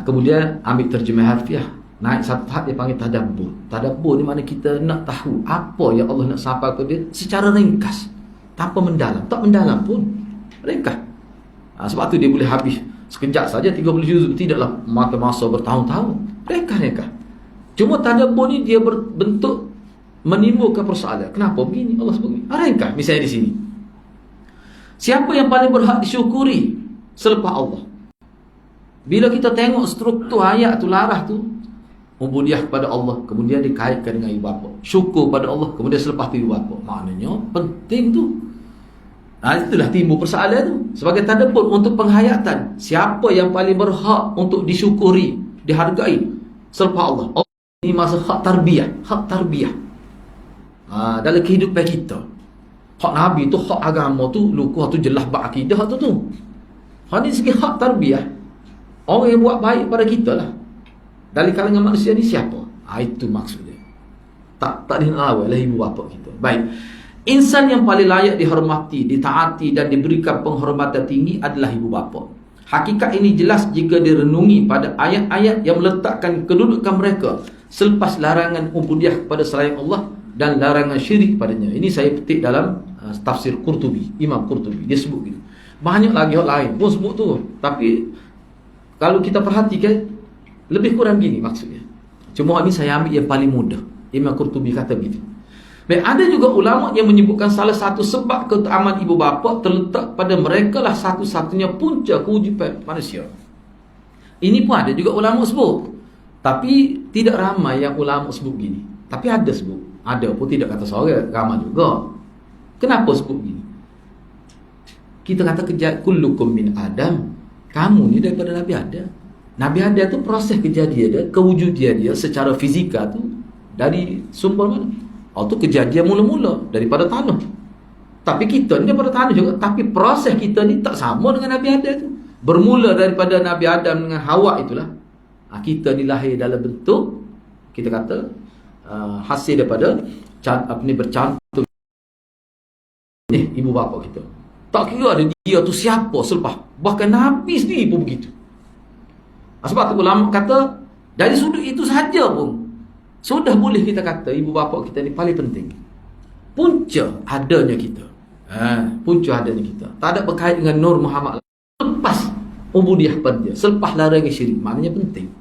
kemudian ambil terjemah harfiah, naik satu tahap dia panggil tadabbur. Tadabbur ni makna kita nak tahu apa yang Allah nak sampaikan ke dia secara ringkas, tanpa mendalam, tak mendalam pun, ringkas. Sebab tu dia boleh habis sekejap saja 30 juzuk, tidaklah makan masa bertahun-tahun. Ringkas. Cuma tadabbur ni dia berbentuk menimbulkan persoalan. Kenapa begini? Allah sebut begini. Ringkas. Misalnya di sini, siapa yang paling berhak disyukuri selepas Allah? Bila kita tengok struktur ayat tu, larah tu, ubudiyah kepada Allah, kemudian dikaitkan dengan ibu bapa, syukur pada Allah, kemudian selepas tu ibu bapa. Maknanya penting tu. Itulah timbul persoalan tu. Sebagai tadabbur untuk penghayatan, siapa yang paling berhak untuk disyukuri, dihargai selepas Allah? Ini masa hak tarbiyah. Dalam kehidupan kita, hak Nabi tu, hak agama tu, lukuh tu jelas berakidah tu. Hak ni segi hak tarbiyah, orang yang buat baik pada kita lah. Dari kalangan manusia ni siapa? Itu maksudnya. Tak dinawal lah ibu bapa kita. Baik. Insan yang paling layak dihormati, ditaati dan diberikan penghormatan tinggi adalah ibu bapa. Hakikat ini jelas jika direnungi pada ayat-ayat yang meletakkan kedudukan mereka selepas larangan ubudiyah kepada selain Allah dan larangan syirik padanya. Ini saya petik dalam tafsir Qurtubi, Imam Qurtubi. Dia sebut gitu. Banyak lagi hal lain pun sebut tu. Tapi kalau kita perhatikan, lebih kurang gini maksudnya. Cuma ini saya ambil yang paling mudah. Imam Qurtubi kata begitu. Baik, ada juga ulama yang menyebutkan salah satu sebab keutamaan ibu bapa terletak pada mereka lah satu-satunya punca kewujudan manusia. Ini pun ada juga ulama sebut. Tapi tidak ramai yang ulama sebut gini. Tapi ada sebut. Ada pun tidak kata seorang, ramai juga. Kenapa sebut gini? Kita kata kullukum min Adam. Kamu ni daripada Nabi Adam. Nabi Adam tu proses kejadian dia, kewujudan dia secara fizikal tu dari sumber mana? Itu kejadian mula-mula daripada tanah. Tapi kita ni daripada tanah juga. Tapi proses kita ni tak sama dengan Nabi Adam tu. Bermula daripada Nabi Adam dengan Hawa itulah. Kita ni lahir dalam bentuk, kita kata hasil daripada bercantum ibu bapa kita. Tak kira ada dia tu siapa selepas. Bahkan Nabi sendiri pun begitu. Sebab tu ulama kata dari sudut itu sahaja pun sudah boleh kita kata ibu bapa kita ni paling penting. Punca adanya kita. Punca adanya kita. Tak ada berkait dengan Nur Muhammad. Lepas ubudiyah pada dia, selepas larangan syirik, maknanya penting.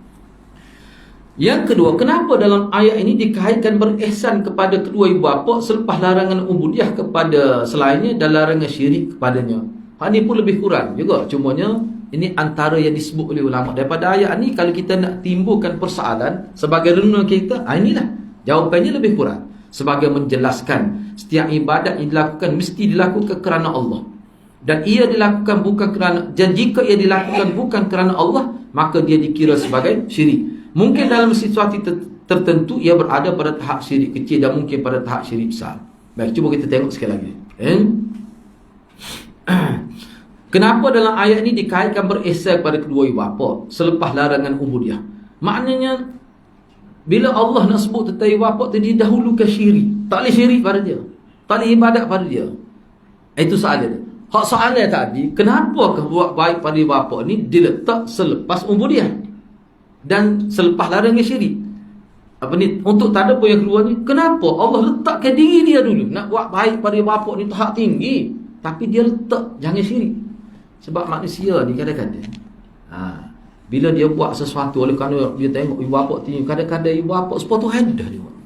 Yang kedua, kenapa dalam ayat ini dikaitkan berihsan kepada kedua ibu bapa selepas larangan ubudiyah kepada selainnya dan larangan syirik kepadanya? Ini pun lebih kurang juga. Cumanya ini antara yang disebut oleh ulama. Daripada ayat ni, kalau kita nak timbulkan persoalan sebagai renungan kita, inilah jawapannya lebih kurang. Sebagai menjelaskan setiap ibadat yang dilakukan mesti dilakukan kerana Allah. Dan ia dilakukan bukan kerana, dan jika ia dilakukan bukan kerana Allah, maka dia dikira sebagai syirik. Mungkin dalam situasi tertentu ia berada pada tahap syirik kecil dan mungkin pada tahap syirik besar. Baik, cuba kita tengok sekali lagi. Kenapa dalam ayat ini dikaitkan berihsan kepada kedua ibu bapa selepas larangan ubudiyah? Maknanya bila Allah nak sebut tentang ibu bapa tu, dia dahulukan syirik. Tak boleh syirik pada dia, tak boleh ibadat pada dia. Itu soalan dia. Hak soalan tadi, kenapa buat baik pada ibu bapa ni diletak selepas ubudiyah dan selepas larangan syirik? Untuk tadabbur yang kedua ni, kenapa Allah letakkan diri dia dulu nak buat baik pada ibu bapa ni tahap tinggi, tapi dia letak jangan syirik. Sebab manusia ni kadang-kadang bila dia buat sesuatu oleh kerana dia tengok ibu bapa tinggi, kadang-kadang ibu bapa sepatu hadah dia buat.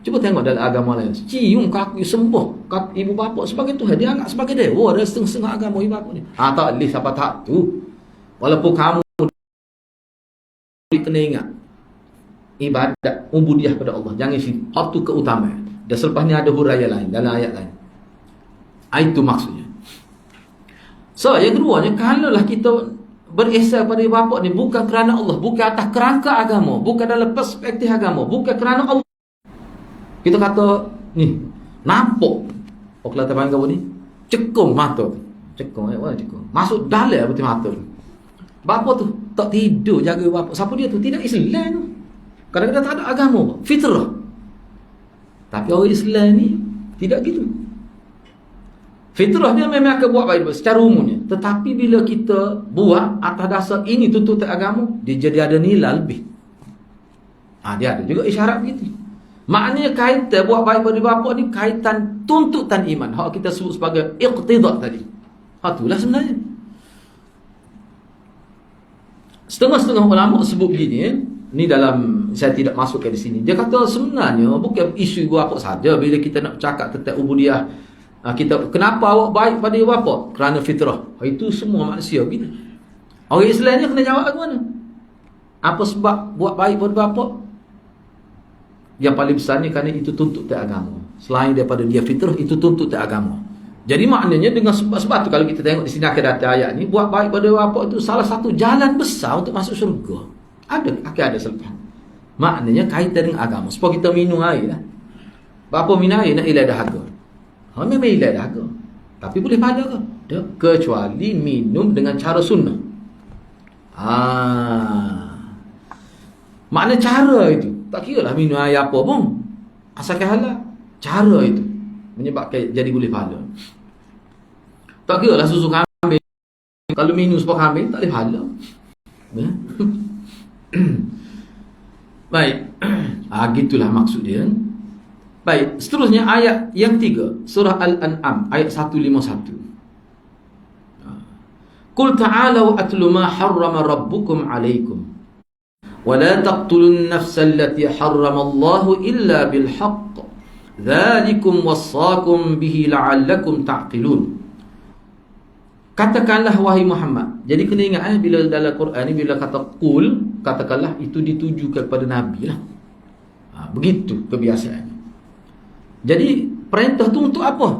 Cuba tengok dalam agama lain, cium kaki sembah kaki ibu bapa sebagai Tuhan, dia anggap sebagai dewa. Ada setengah-setengah agama ibu bapa ni. Tak boleh sampai tahap tu. Walaupun kamu kena ingat ibadat ubudiyah pada Allah, jangan syirik. Hak tu keutamaan. Dan selepas ni ada huraian lain dalam ayat lain. Itu maksudnya. So, yang keduanya, kalaulah kita berihsan pada ibu bapa ni bukan kerana Allah, bukan atas kerangka agama, bukan dalam perspektif agama, bukan kerana Allah. Kita kata ni nampak Kelantan panggil ni cekung mata tu. Cekung, cekung. Masuk dalam betul mata tu. Bapa tu tak tidur jaga bapa. Siapa dia tu? Tidak Islam tu. Kadang-kadang tak ada agama, fitrah. Tapi orang Islam ni tidak gitu. Fitrah dia memang akan buat baik secara umumnya. Tetapi bila kita buat atas dasar ini tuntutan agama, dia jadi ada nilai lebih. Dia ada juga isyarat begitu. Maknanya kaitan buat baik pada bapa ni kaitan tuntutan iman. Hak kita sebut sebagai iqtidah tadi. Itulah sebenarnya. Setengah-setengah ulama sebut begini, ni dalam, saya tidak masukkan di sini. Dia kata sebenarnya bukan isu bapa saja bila kita nak cakap tentang ubudiyah. Kita, kenapa awak baik pada bapa? Kerana fitrah. Itu semua manusia begitu. Orang Islam ni kena jawab ke mana? Apa sebab buat baik pada bapa? Yang paling besarnya kerana itu tuntutan agama. Selain daripada dia fitrah, itu tuntutan agama. Jadi maknanya dengan sebab-sebab tu, kalau kita tengok di sini akan datang ayat ni, buat baik pada bapa itu salah satu jalan besar untuk masuk syurga. Akan ada selepas. Maknanya kaitan dengan agama. Supaya kita minum air lah. Bapa minum air nak ilai dahaga. Memang ilai dahaga. Tapi boleh pada ke? Tak. Kecuali minum dengan cara sunnah. Makna cara itu. Tak kira lah minum air apa pun. Asalkan halal. Cara itu menyebabkan jadi boleh pahala. Tak kira lah susu kambing. Kalau minum susu kambing tak boleh pahala. Baik. Gitulah maksud dia. Baik, seterusnya ayat yang 3, surah Al-An'am ayat 151. Qul ta'alu atlu ma harrama rabbukum 'alaikum wa la taqtulun nafsa allati harrama Allahu illa bil haqq dzalikum wassaakum bihi la'allakum ta'qilun. Katakanlah wahai Muhammad. Jadi kena ingat bila dalam Quran ni bila kata qul, katakanlah itu ditujukan kepada Nabi lah. Begitu kebiasaannya. Jadi perintah tu untuk apa?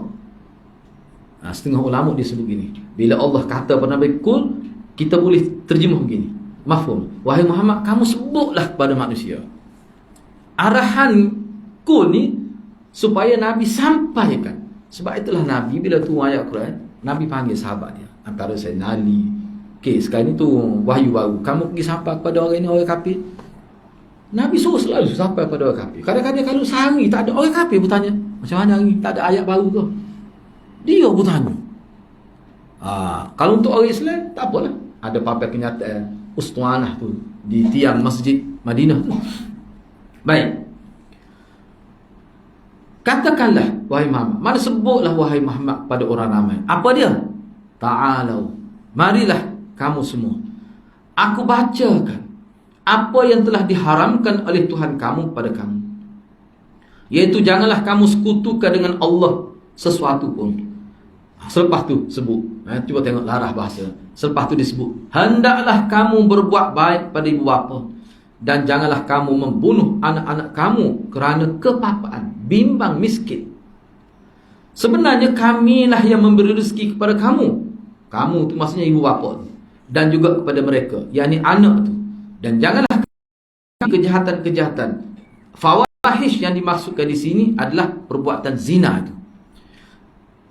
Setengah ulama dia sebut gini. Bila Allah kata pada Nabi qul, kita boleh terjemah begini. Mafhum. Wahai Muhammad, kamu sebutlah kepada manusia. Arahan qul ni supaya Nabi sampaikan. Sebab itulah Nabi bila tu ayat Quran, Nabi panggil sahabat dia. Antara saya Ali. Sekarang ni tu wahyu baru. Kamu pergi sampai kepada orang ini, orang kafir. Nabi suruh selalu sampai pada orang kafir. Kadang-kadang kalau sehari tak ada orang kafir bertanya, macam mana hari tak ada ayat baru ke? Dia bertanya. Kalau untuk orang Islam, tak apalah. Ada papan kenyataan ustuanah tu di tiang masjid Madinah tu. Baik. Katakanlah wahai Muhammad. Mana sebutlah wahai Muhammad pada orang ramai. Apa dia? Ta'alau. Marilah kamu semua. Aku bacakan apa yang telah diharamkan oleh Tuhan kamu pada kamu. Iaitu janganlah kamu sekutukan dengan Allah sesuatu pun. Selepas tu sebut. Cuba tengok larah bahasa. Selepas tu disebut. Hendaklah kamu berbuat baik pada ibu bapa. Dan janganlah kamu membunuh anak-anak kamu kerana kepapaan, bimbang, miskin. Sebenarnya kamilah yang memberi rezeki kepada kamu. Kamu tu maksudnya ibu bapa. Dan juga kepada mereka, yakni anak tu. Dan janganlah kejahatan-kejahatan. Fawahish yang dimaksudkan di sini adalah perbuatan zina itu.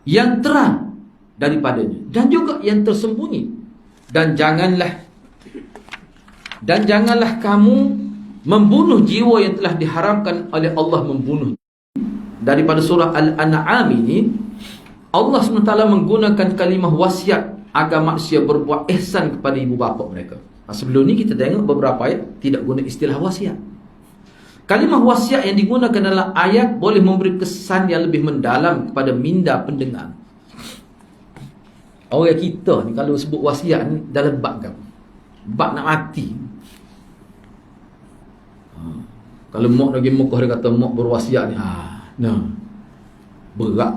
Yang terang daripadanya dan juga yang tersembunyi. Dan janganlah kamu membunuh jiwa yang telah diharamkan oleh Allah membunuh. Daripada surah Al-An'am ini, Allah SWT menggunakan kalimah wasiat agar manusia berbuat ihsan kepada ibu bapa mereka. Sebelum ni kita tengok beberapa ayat tidak guna istilah wasiat. Kalimah wasiat yang digunakan dalam ayat boleh memberi kesan yang lebih mendalam kepada minda pendengar. Orang kita ni kalau sebut wasiat ni dalam bab kan? Bab nak mati. Kalau mak lagi muka dia kata mak berwasiat ni, berat.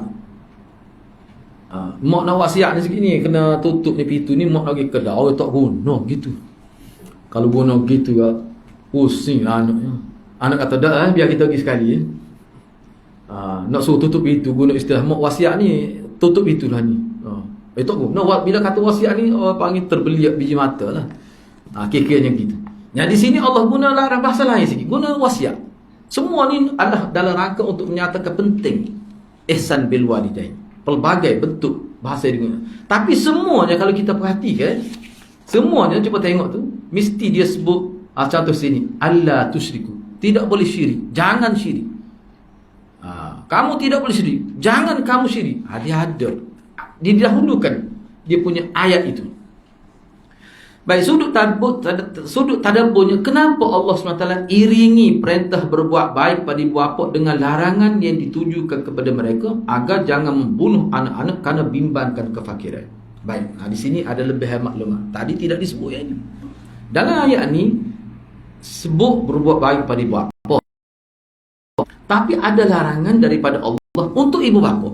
Mak nak wasiat ni segini, kena tutup ni pintu ni, mak lagi kedah. Orang tak guna gitu. Kalau guna gitu ya, pusing lah anaknya. Anak kata dah biar kita pergi sekali. Nak suruh tutup pintu, guna istilah mak wasiat ni, tutup pintu lah ni. Tak guna. Bila kata wasiat ni, orang panggil terbeliak biji mata lah. Kira-kiranya gitu. Yang di sini Allah guna larang bahasa lain sikit. Guna wasiat. Semua ni adalah dalam rangka untuk menyatakan penting ihsan bil walidain. Pelbagai bentuk bahasa yang digunakan. Tapi semuanya kalau kita perhatikan, Semuanya cuba tengok tu, mesti dia sebut contoh sini, alla tusyriku, tidak boleh syirik, jangan syirik. Kamu tidak boleh syirik, jangan kamu syirik. Dia ada, dia didahulukan dia punya ayat itu. Baik, sudut tadabburnya, kenapa Allah SWT iringi perintah berbuat baik pada ibu bapa dengan larangan yang ditujukan kepada mereka agar jangan membunuh anak-anak kerana bimbangkan kefakiran. Baik, di sini ada lebihan maklumat. Tadi tidak disebut yang ini. Dalam ayat ni sebut berbuat baik pada ibu bapa, tapi ada larangan daripada Allah untuk ibu bapa.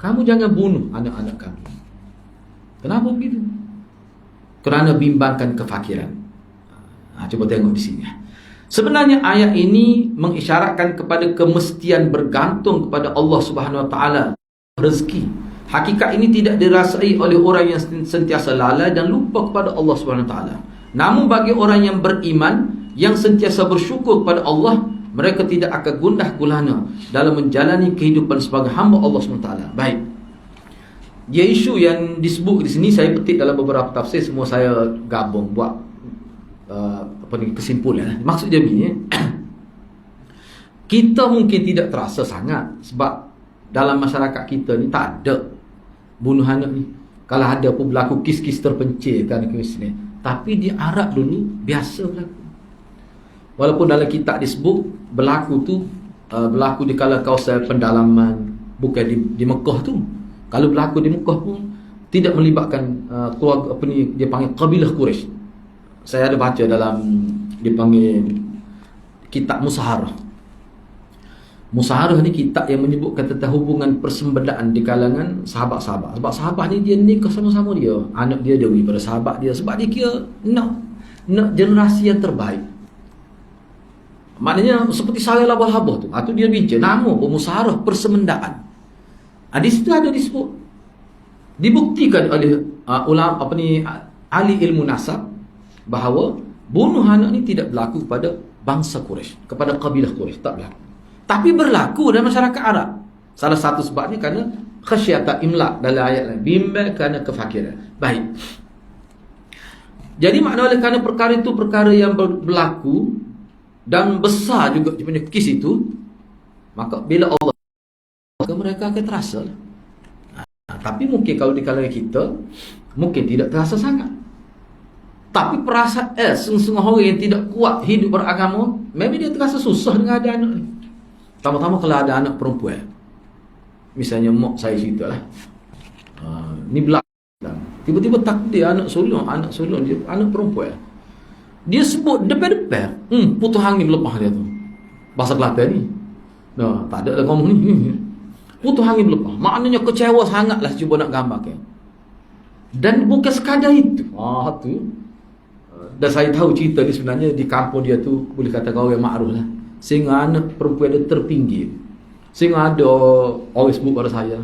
Kamu jangan bunuh anak-anak kamu. Kenapa begitu? Kerana bimbangkan kefakiran. Cuba tengok di sini. Sebenarnya ayat ini mengisyaratkan kepada kemestian bergantung kepada Allah Subhanahu Wa Taala rezeki. Hakikat ini tidak dirasai oleh orang yang sentiasa lalai dan lupa kepada Allah Subhanahu Wa Taala. Namun bagi orang yang beriman, yang sentiasa bersyukur kepada Allah, mereka tidak akan gundah gulana dalam menjalani kehidupan sebagai hamba Allah Subhanahu Wa Taala. Baik. Dia isu yang disebut di sini saya petik dalam beberapa tafsir, semua saya gabung buat kesimpulan. Maksud dia ni, kita mungkin tidak terasa sangat sebab dalam masyarakat kita ni tak ada bunuh anak ni. Kalau ada pun berlaku kes-kes terpencil kan kes ni. Tapi di Arab dulu biasa berlaku. Walaupun dalam kitab disebut berlaku tu berlaku di kala kawasan pendalaman, bukan di Mekah tu. Kalau berlaku di Mekah pun tidak melibatkan keluarga apa ni dia panggil kabilah Quraisy. Saya ada baca dalam dipanggil kitab Musaharah. Musaharah ni kitab yang menyebutkan tentang hubungan persembedaan di kalangan sahabat-sahabat. Sebab sahabat ni dia nikah sama-sama dia, anak dia beri pada sahabat dia sebab dia kira nak generasi yang terbaik. Maknanya seperti saya labah-labah tu. Itu dia bincang nama Musaharah persemendaan. Di situ ada disebut, dibuktikan oleh ulama ahli ilmu nasab bahawa bunuh anak ni tidak berlaku kepada bangsa Quraisy, kepada kabilah Quraisy, tak berlaku. Tapi berlaku dalam masyarakat Arab. Salah satu sebabnya kerana khasyata imlaq dalam ayat lain, bimbang kerana kefakiran. Baik. Jadi maknanya kerana perkara itu perkara yang berlaku dan besar juga dia punya kes itu, maka bila Allah mereka akan terasa. Tapi mungkin kalau di kalangan kita mungkin tidak terasa sangat. Tapi perasaan setengah orang yang tidak kuat hidup beragama, memang dia terasa susah dengan ada anak ni. Pertama-tama kalau ada anak perempuan, misalnya mak saya cerita lah, ni belakang, tiba-tiba takdir anak sulung dia anak perempuan, dia sebut depan-depan, putus angin lepas dia tu, bahasa Kelantan ni. Tak ada lah ngomong ni. Putus angin berlepas. Maknanya kecewa sangatlah cuba nak gambarkan. Dan bukan sekadar itu. Tu. Dan saya tahu cerita ni sebenarnya di kampung dia tu boleh kata orang makruf lah. Sehingga anak perempuan dia terpinggir. Sehingga ada orang sebut pada saya.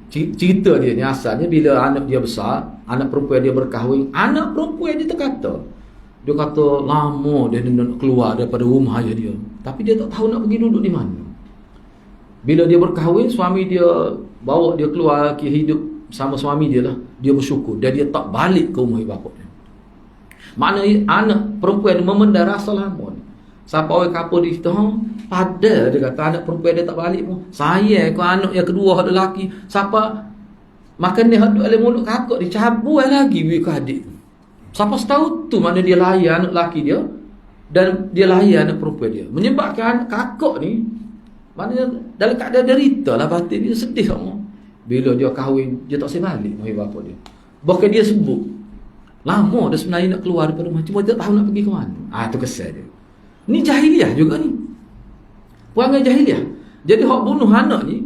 Cerita dia ni asalnya bila anak dia besar, anak perempuan dia berkahwin, anak perempuan dia terkata. Dia kata lama dia nak keluar daripada rumah ayah dia. Tapi dia tak tahu nak pergi duduk di mana. Bila dia berkahwin, suami dia bawa dia keluar ke hidup sama suami dia lah. Dia bersyukur dan dia tak balik ke rumah ibu bapa dia. Maknanya anak perempuan memendar rasa lama. Siapa orang kapal di situ, pada dia kata anak perempuan dia tak balik pun. Saya ke anak yang kedua ada lelaki. Siapa makan dia hadut oleh mulut kakak dicabut lagi ke adik. Siapa tahu tu mana dia layan anak lelaki dia dan dia layan anak perempuan dia. Menyebabkan kakak ni maknanya dalam keadaan derita lah batin dia, sedih sama. Bila dia kahwin, dia tak boleh balik rumah bapa dia. Bahkan dia sebut lama dia sebenarnya nak keluar daripada rumah, cuma dia tak tahu nak pergi ke mana. Itu kesal dia. Ni jahiliah juga ni, perangai jahiliah. Jadi hak bunuh anak ni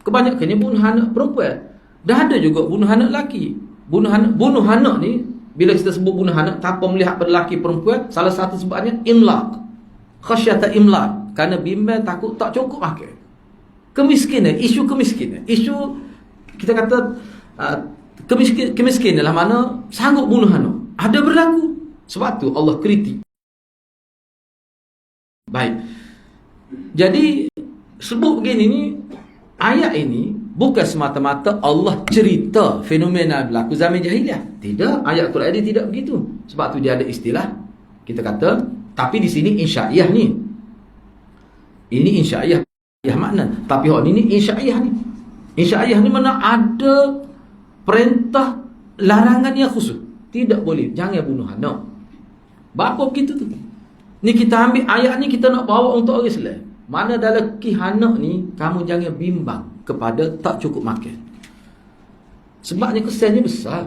kebanyakannya bunuh anak perempuan. Dah ada juga bunuh anak lelaki. Bunuh anak ni, bila kita sebut bunuh anak tanpa melihat pada lelaki perempuan, salah satu sebabnya imlaq, khasyata imlaq, kerana bimbang takut tak cukup makan. Kemiskinan, isu kemiskinan, isu kita kata kemiskinan lah mana sanggup bunuh anak. Ada berlaku. Sebab tu Allah kritik. Baik. Jadi sebut begini ni, ayat ini bukan semata-mata Allah cerita fenomena berlaku zaman jahiliah. Tidak, ayat Quran dia tidak begitu. Sebab tu dia ada istilah, kita kata, tapi di sini insya'iyah ni. Ini insya'iyah makna. Tapi hak ni insya'iyah ni. Insya'iyah ni mana ada perintah larangan yang khusus. Tidak boleh, jangan bunuh anak. Bapa begitu tu. Ni kita ambil ayat ni, kita nak bawa untuk orang Islam. Mana dalam anak ni, kamu jangan bimbang kepada tak cukup makan. Sebabnya kesannya besar.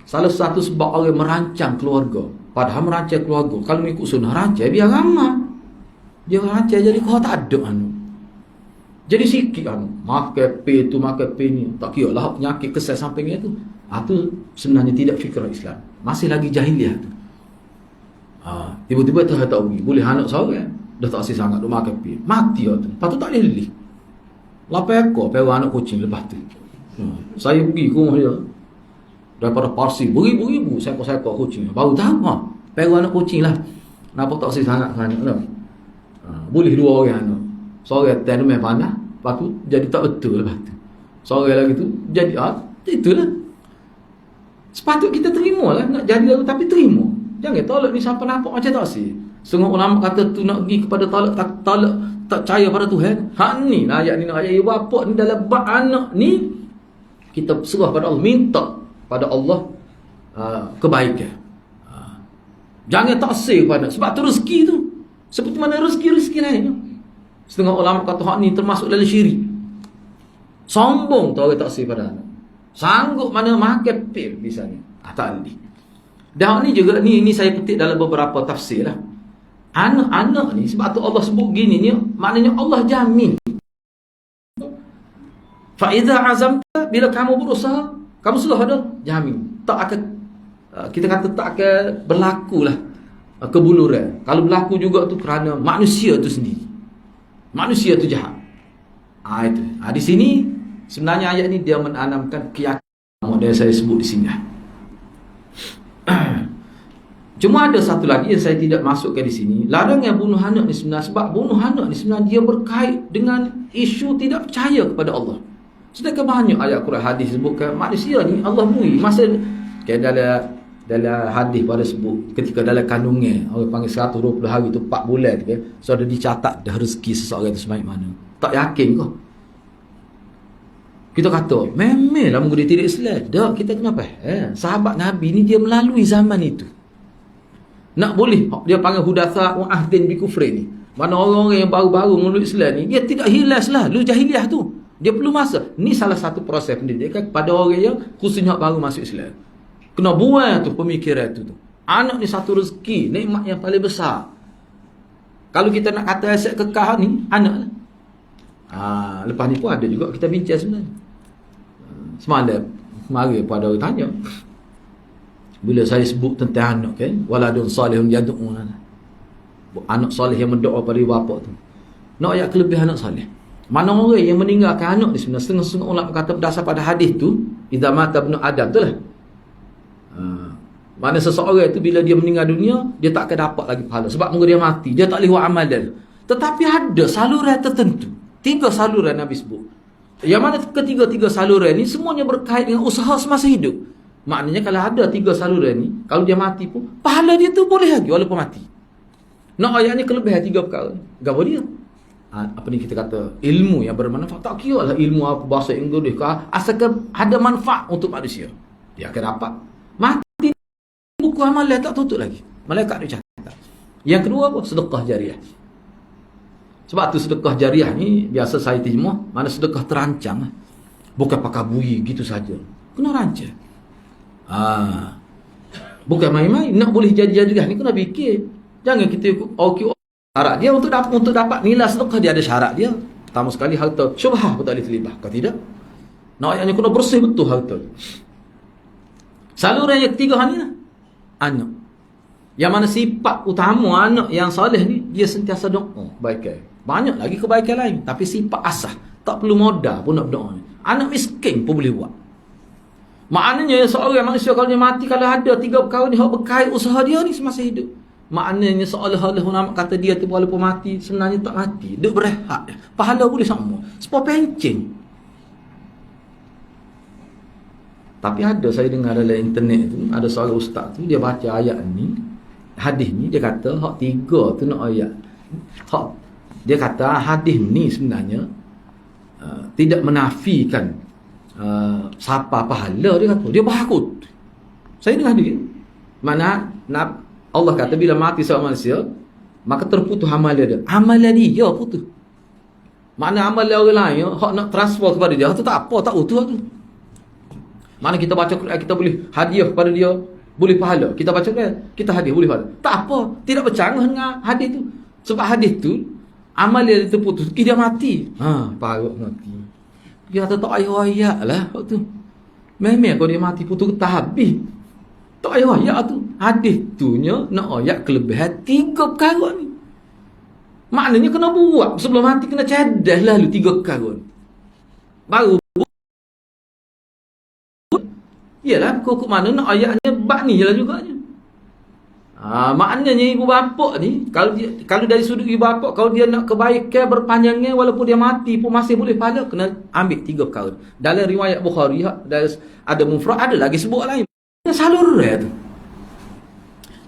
Salah satu sebab orang merancang keluarga. Padahal merancang keluarga, kalau ikut sunnah rancang, biar ramah. Dia rancang jadi kau tak ada anu. Jadi sikit makan P tu, makan P ni. Tak kira lah penyakit kesal sampingnya tu. Itu sebenarnya tidak fikrah Islam. Masih lagi jahiliah tu. Tiba-tiba tu tak pergi. Boleh anak seorang. Dah tak asyik sangat duk makan P. Mati lah tu. Lepas tu tak boleh lelih. 8 ekor perah anak kucing lepas tu. Saya pergi ke rumah dia. Daripada parsi beribu-ribu seekor-seekor kucing. Baru tahu perah anak kucing lah. Kenapa tak asyik sangat-sangat lah. Boleh 2 orang anak. Seorang tan main panah, lepas tu jadi tak betul lepas tu. Seorang lagi tu jadi itulah. Sepatut kita terima lah nak jadi lalu, tapi terima. Jangan tolak ni siapa nampak macam tak sih. Setengah ulama kata tu nak pergi kepada tolak tak percaya pada Tuhan. Ni ayat ni ayat ibu bapa ni dalam bab anak ni kita serah pada Allah, minta pada Allah kebaikan. Jangan taksir pada sebab tu rezeki tu. Seperti mana rezeki lain. Setengah ulama kata hak ni termasuk dalam syirik. Sombong tu orang taksir pada anak. Sanggup mana makan pil misalnya. Tak boleh. Dan ni juga ni saya petik dalam beberapa tafsir lah. Anak-anak ni sebab tu Allah sebut gini ni, maknanya Allah jamin. Fa iza azamta, bila kamu berusaha, kamu sudah ada jamin. Tak akan kita kata tak akan berlaku lah kebuluran. Kalau berlaku juga tu kerana manusia tu sendiri. Manusia tu jahat. Itu. Di sini sebenarnya ayat ni dia menanamkan keyakinan model saya sebut di sini. Cuma ada satu lagi yang saya tidak masukkan di sini. Larangan bunuh anak ni sebenarnya, sebab bunuh anak ni sebenarnya dia berkait dengan isu tidak percaya kepada Allah. Sedangkan banyak ayat Quran hadis sebutkan manusia ni Allah beri masa dalam hadis pada sebut ketika dalam kandungan orang panggil 120 hari tu 4 bulan tu kan, so ada dicatat dah rezeki seseorang tu sebaik mana. Tak yakin kau? Kita kata memanglah mungkin dia tidak Islam. Tak, kita kenapa? Sahabat Nabi ni dia melalui zaman itu. Nak boleh dia panggil hudatha wa ahdin bi kufri ni. Mana orang-orang yang baru-baru memeluk Islam ni, dia tidak hilas lah lu jahiliah tu. Dia perlu masa. Ni salah satu proses pendidikan kepada orang yang khususnya baru masuk Islam. Kena buang tu pemikiran tu. Anak ni satu rezeki, nikmat yang paling besar. Kalau kita nak kata aset kekal ni, anak lah. Lepas ni pun ada juga kita bincang sebenarnya. Semalam mari pada orang tanya. Bila saya sebut tentang anak kan, waladun salihun yad'un. Anak soleh yang mendoa pada bapa tu. Nak ayat kelebihan anak soleh. Mana orang yang meninggalkan anak ni sebenarnya setengah-setengah ulama kata berdasar pada hadis tu, idza mata ibnu adam tu lah. Mana seseorang itu bila dia meninggal dunia, dia tak akan dapat lagi pahala sebab mungkin dia mati, dia tak lihat amal dia. Tetapi ada saluran tertentu. 3 saluran Nabi sebut. Yang mana ketiga-tiga saluran ni semuanya berkait dengan usaha semasa hidup. Maknanya kalau ada 3 saluran ni, kalau dia mati pun pahala dia tu boleh lagi walaupun mati. Nak ayatnya kelebihan 3 perkara. Gapo dia? Apa ni kita kata ilmu yang bermanfaat. Tak kira lah ilmu apa bahasa Inggeris ke, asalkan ada manfaat untuk manusia, dia akan dapat. Mati buku amalan tak tutup lagi, malaikat dia catat. Yang kedua apa? Sedekah jariah. Sebab tu sedekah jariah ni biasa saya terjemah, mana sedekah terancang lah. Bukan pakai bui gitu saja, kena rancang. Bukan main-main. Nak boleh jadi jariah ni kena fikir. Jangan kita okey syarat dia untuk dapat nilai sedekah, dia ada syarat dia. Pertama sekali harta syubhah pun tak boleh terlibat. Kalau tidak, nak ayatnya kena bersih betul harta. Saluran yang ketiga ni lah, anak. Yang mana sifat utama anak yang soleh ni, dia sentiasa doa kebaikan. Banyak lagi kebaikan lain, tapi sifat asah, tak perlu modal pun nak berdoa. Anak miskin pun boleh buat. Maknanya seorang manusia kalau dia mati, kalau ada 3 perkara ni hak berkait usaha dia ni semasa hidup, maknanya seolah-olah ulama kata dia tu walaupun mati sebenarnya tak mati, duk berehat, pahala boleh sama. Sebab pencen. Tapi ada saya dengar dalam internet tu, ada seorang ustaz tu dia baca ayat ni, hadis ni, dia kata hak 3 tu nak ayat. Dia kata hadis ni sebenarnya tidak menafikan siapa pahala, dia kata. Dia bahakut. Saya dengar dia. Mana Allah kata bila mati seorang manusia, maka terputus amalan dia. Amalan dia putus. Mana amalan orang lain hak nak transfer kepada dia, tu tak apa, tak utuh tu. Mana kita baca Quran, kita boleh hadiah kepada dia, boleh pahala. Kita baca Quran, kita hadiah, boleh pahala. Tak apa, tidak bercanggah dengan hadis tu. Sebab hadis tu amal dia terputus, dia mati. Parut mati. Dia kata tak payah ayat lah waktu tu. Memang kalau dia mati putus tak habis. Tak payah ayat tu. Hadis tu nya nak ayat kelebihan 3 perkara ni. Maknanya kena buat sebelum mati, kena cadas lalu 3 perkara ni. Baru yalah, kok mana nak ayatnya bab ni jelah juganya. Maknanya ibu bapa ni, kalau dari sudut ibu bapa, kalau dia nak kebaikan berpanjangnya walaupun dia mati pun masih boleh pahala, kena ambil 3 perkara. Dalam riwayat Bukhari ada mufrad, ada lagi sebut lain. Salur tu.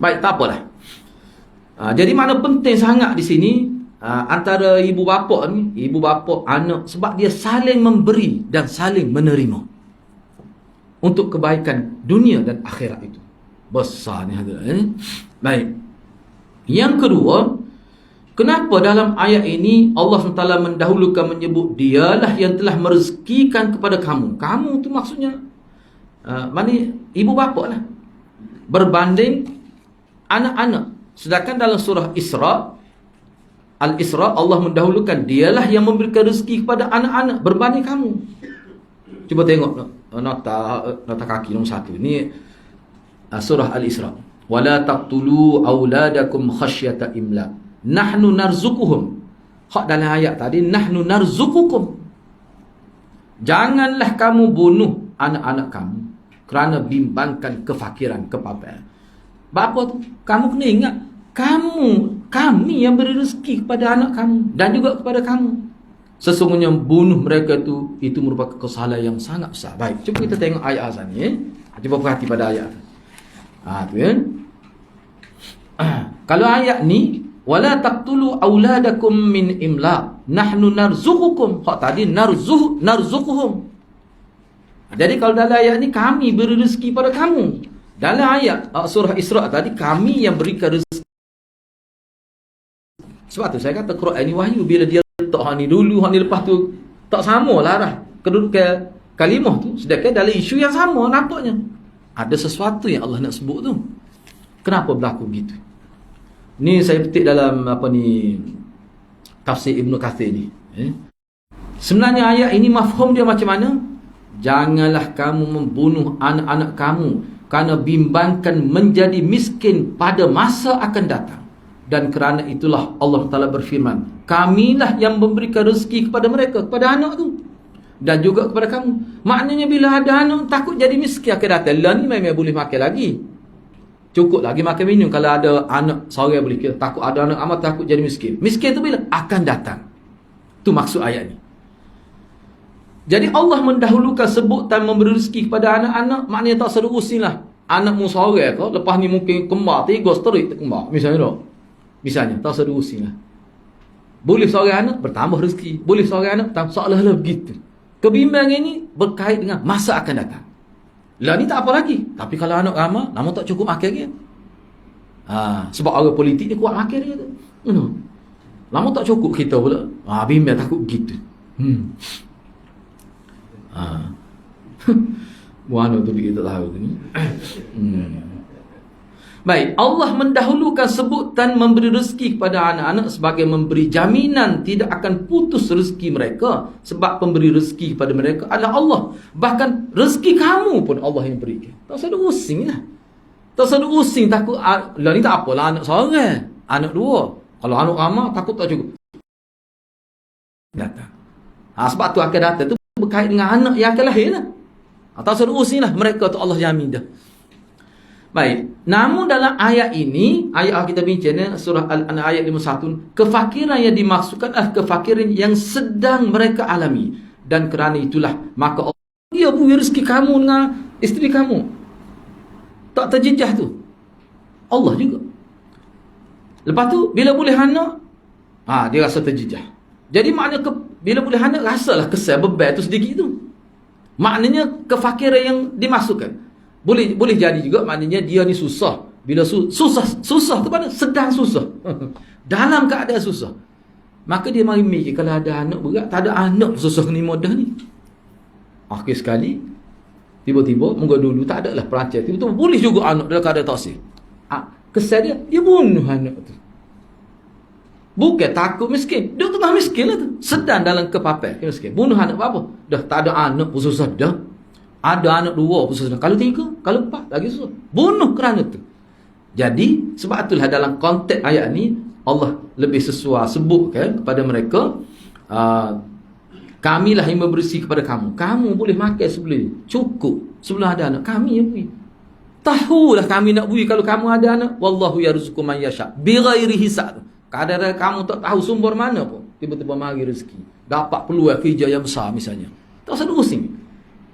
Baik, tak apalah. Jadi mana penting sangat di sini antara ibu bapa ni, ibu bapa anak, sebab dia saling memberi dan saling menerima untuk kebaikan dunia dan akhirat itu. Besar ni hadirin. Baik. Yang kedua, kenapa dalam ayat ini Allah SWT mendahulukan menyebut dialah yang telah merezekikan kepada kamu. Kamu tu maksudnya mana ibu bapa lah, berbanding anak-anak. Sedangkan dalam surah Al-Isra Allah mendahulukan dialah yang memberikan rezeki kepada anak-anak berbanding kamu. Cuba tengok nota kaki nombor 1. Ini surah Al-Isra. Wala taqtulu auladakum khasyata imlaq. Nahnu narzuquhum. Hak dalam ayat tadi nahnu narzuqukum. Janganlah kamu bunuh anak-anak kamu kerana bimbangkan kefakiran, kepabean. Bapa tu, kamu kena ingat, kami yang beri rezeki kepada anak kamu dan juga kepada kamu. Sesungguhnya bunuh mereka itu merupakan kesalahan yang sangat besar. Baik, cuba kita tengok ayat asal ni. Cuba perhati pada ayat. Tu kan. Kalau ayat ni, wala taqtulu auladakum min imlaq, nahnu narzuqukum. Hak tadi narzuquhum. Jadi kalau dalam ayat ni, kami beri rezeki pada kamu. Dalam ayat surah Isra tadi, kami yang berikan rezeki. Sebab tu saya kata Quran ni wahyu. Bila dia letak hak ni dulu, hak ni lepas tu, tak sama lah arah kedudukan kalimah tu. Sedangkan dalam isu yang sama nampaknya ada sesuatu yang Allah nak sebut tu. Kenapa berlaku begitu? Ni saya petik dalam tafsir Ibnu Kathir ni. Sebenarnya ayat ini mafhum dia macam mana? Janganlah kamu membunuh anak-anak kamu kerana bimbangkan menjadi miskin pada masa akan datang. Dan kerana itulah Allah Ta'ala berfirman, kamilah yang memberikan rezeki kepada mereka, kepada anak tu, dan juga kepada kamu. Maknanya bila ada anak takut jadi miskin akan datang. Lah ni memang boleh makan lagi, cukup lagi makan minum. Kalau ada anak seorang boleh kira, takut ada anak amat takut jadi miskin. Miskin tu bila? Akan datang. Tu maksud ayat ni. Jadi Allah mendahulukan sebutan memberi rezeki kepada anak-anak. Maknanya tak seru using lah. Anakmu seorang ke, lepas ni mungkin kembar 3 seterik kembar misalnya tak? Misalnya, tak usah diusing lah. Boleh seorang anak, bertambah rezeki. Boleh seorang anak, bertambah. Seolah-olah begitu. Kebimbangan ini berkait dengan masa akan datang. Lah ni tak apa lagi. Tapi kalau anak ramah, nama tak cukup makan dia. Sebab orang politik ni kuat makan dia. Lama tak cukup kita pula. Bimbang takut begitu. Mana tu kita tahu ni. Baik, Allah mendahulukan sebutan memberi rezeki kepada anak-anak sebagai memberi jaminan tidak akan putus rezeki mereka. Sebab pemberi rezeki kepada mereka adalah Allah. Bahkan rezeki kamu pun Allah yang berikan. Tak usah using lah. Tak usah using takut. Lah ni tak apalah anak seorang, anak 2. Kalau anak ramah takut tak cukup datang. Sebab tu akan datang tu berkait dengan anak yang akan lahir lah. Tak usah using lah. Mereka tu Allah jamin dah. Baik, namun dalam ayat ini, ayat kita bincang surah Al-An'am ayat 51, kefakiran yang dimaksudkan adalah kefakiran yang sedang mereka alami. Dan kerana itulah, maka Allah dia beri rezeki kamu dengan isteri kamu. Tak terjejah tu Allah juga. Lepas tu bila boleh anak, dia rasa terjejah. Jadi maknanya bila boleh anak, rasalah kesal beban tu sedikit tu. Maknanya kefakiran yang dimasukkan. Boleh jadi juga maknanya dia ni susah. Bila susah tu mana? Sedang susah. Dalam keadaan susah. Maka dia mari mikir, kalau ada anak berat, tak ada anak susah ni mudah ni. Akhir sekali tiba-tiba, moga dulu tak ada lah perancangan, tiba-tiba boleh juga anak dalam keadaan toksik. Kesal dia bunuh anak tu. Bukan takut miskin, dia tengah miskin lah tu, sedang dalam kepapel miskin, bunuh anak apa? Dah tak ada anak pun susah dah. Ada anak 2 pun susah, kalau 3, kalau 4 lagi susah, bunuh kerana tu. Jadi sebab itulah dalam konteks ayat ni Allah lebih sesuai sebutkan kepada mereka, kamilah yang membersih kepada kamu. Kamu boleh makan sebelum cukup, sebelum ada anak. Kami yang beri. Tahulah kami nak beri kalau kamu ada anak. Wallahu yarzuqu man yasha bighairi hisab. Kadang-kadang kamu tak tahu sumber mana pun, tiba-tiba mari rezeki. Dapat peluang kerja yang besar misalnya. Tak usah pusing.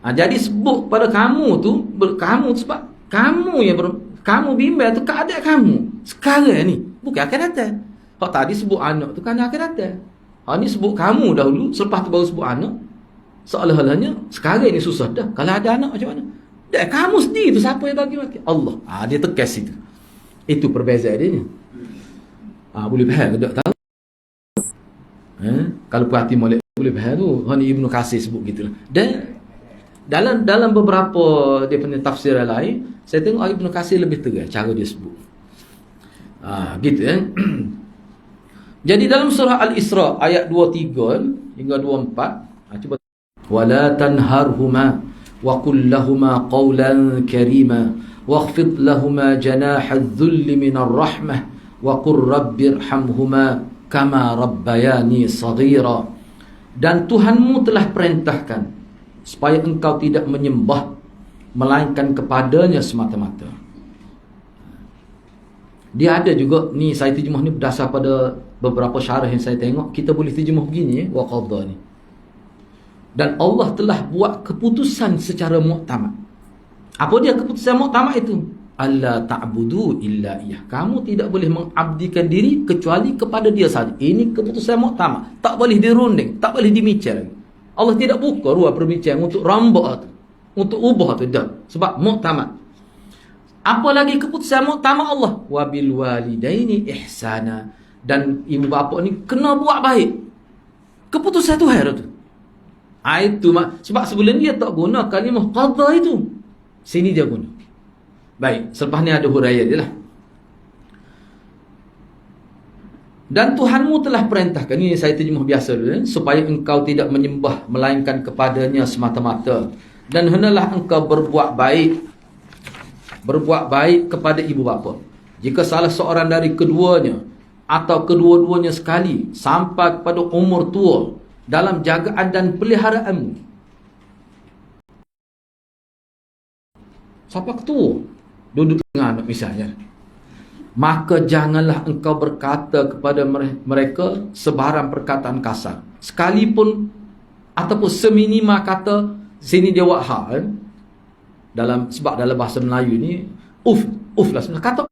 Jadi sebut pada kamu tu, kamu sebab kamu yang kamu bimbang tu keadaan kamu sekarang ni, bukan akan datang. Hak tadi sebut anak tu kan akan datang. Ni sebut kamu dahulu, selepas tu baru sebut anak. Seolah-olahnya sekarang ni susah dah. Kalau ada anak macam mana? Dah kamu sendiri tu siapa yang bagi makan? Allah. Dia tegas itu. Itu perbezaan dia ni. Boleh faham ke tak tahu? Kalau perhati molek boleh faham tu. Ni Ibnu Katsir sebut gitulah. Dan dalam beberapa dia punya tafsir lain, saya tengok Ibnu Katsir lebih tegas cara dia sebut. Gitu kan. Jadi dalam surah Al-Isra ayat 23 hingga 24, cuba, wala tanharhuma wa qul lahumā qawlan karīmā wakhfid lahumā janāha adh-dhulli minar rahmah wa qur rabbirhamhumā kamā rabbayānī shaghīrā. Dan Tuhanmu telah perintahkan supaya engkau tidak menyembah melainkan kepadanya semata-mata. Dia ada juga ni, saya terjemah ni berdasar pada beberapa syarah yang saya tengok, kita boleh terjemah begini wa qadha ni. Dan Allah telah buat keputusan secara muktamad. Apa dia keputusan muktamad itu? Alla ta'budu illa iyyah. Kamu tidak boleh mengabdikan diri kecuali kepada dia saja. Ini keputusan muktamad. Tak boleh dirunding, tak boleh dimicir. Allah tidak buka ruang perbincangan untuk rambak tu, untuk ubah tu dah. Sebab muktamad. Apa lagi keputusan muktamad Allah? Wabil walidaini ihsana. Dan ibu bapa ni kena buat baik. Keputusan Tuhan tu. Itu sebab sebelum dia tak guna kalimah qadha itu. Sini dia guna. Baik, selepas ni ada huraian dia lah. Dan Tuhanmu telah perintahkan, ini saya terjemah biasa dulu, supaya engkau tidak menyembah melainkan kepadanya semata-mata. Dan hendaklah engkau berbuat baik kepada ibu bapa. Jika salah seorang dari keduanya atau kedua-duanya sekali sampai kepada umur tua dalam jagaan dan peliharaanmu. Siapa ketua? Duduk dengan anak misalnya. Maka janganlah engkau berkata kepada mereka sebarang perkataan kasar. Sekalipun ataupun seminima kata, sini dia buat hak sebab dalam bahasa Melayu ni uf lah sebenarnya kata.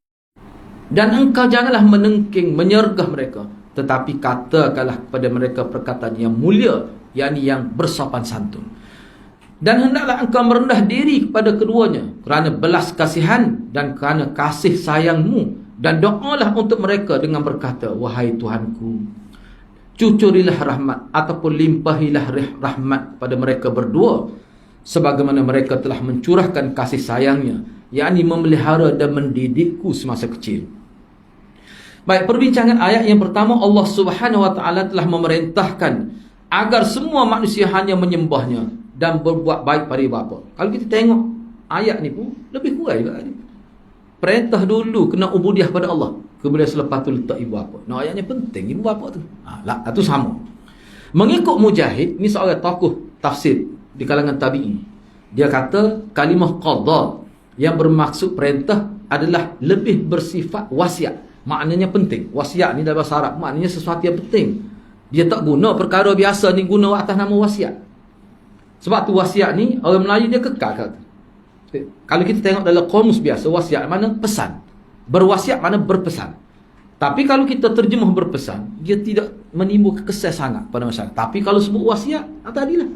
Dan engkau janganlah menengking, menyergah mereka, tetapi katakanlah kepada mereka perkataan yang mulia, yakni yang bersopan santun. Dan hendaklah engkau merendah diri kepada keduanya kerana belas kasihan dan kerana kasih sayangmu. Dan doalah untuk mereka dengan berkata, wahai Tuhanku, cucurilah rahmat ataupun limpahilah rahmat pada mereka berdua, sebagaimana mereka telah mencurahkan kasih sayangnya, yakni memelihara dan mendidikku semasa kecil. Baik, perbincangan ayat yang pertama, Allah Subhanahu Wa Taala telah memerintahkan agar semua manusia hanya menyembahnya dan berbuat baik pada ibu bapa. Kalau kita tengok ayat ni pun lebih kurang juga ni. Perintah dulu kena ubudiah pada Allah, kemudian selepas tu letak ibu bapa. Nah, ayatnya penting ibu bapa tu. Itu sama. Mengikut Mujahid, ni seorang tokoh tafsir di kalangan tabi'in. Dia kata kalimah qadha yang bermaksud perintah adalah lebih bersifat wasiat. Maknanya penting. Wasiat ni dalam bahasa Arab maknanya sesuatu yang penting. Dia tak guna perkara biasa ni, guna atas nama wasiat. Sebab tu wasiat ni orang Melayu dia kekal kata. Kalau kita tengok dalam kamus biasa, wasiat mana pesan, berwasiat mana berpesan. Tapi kalau kita terjemah berpesan, dia tidak menimbulkan kesan sangat pada masyarakat. Tapi kalau sebut wasiat, tadilah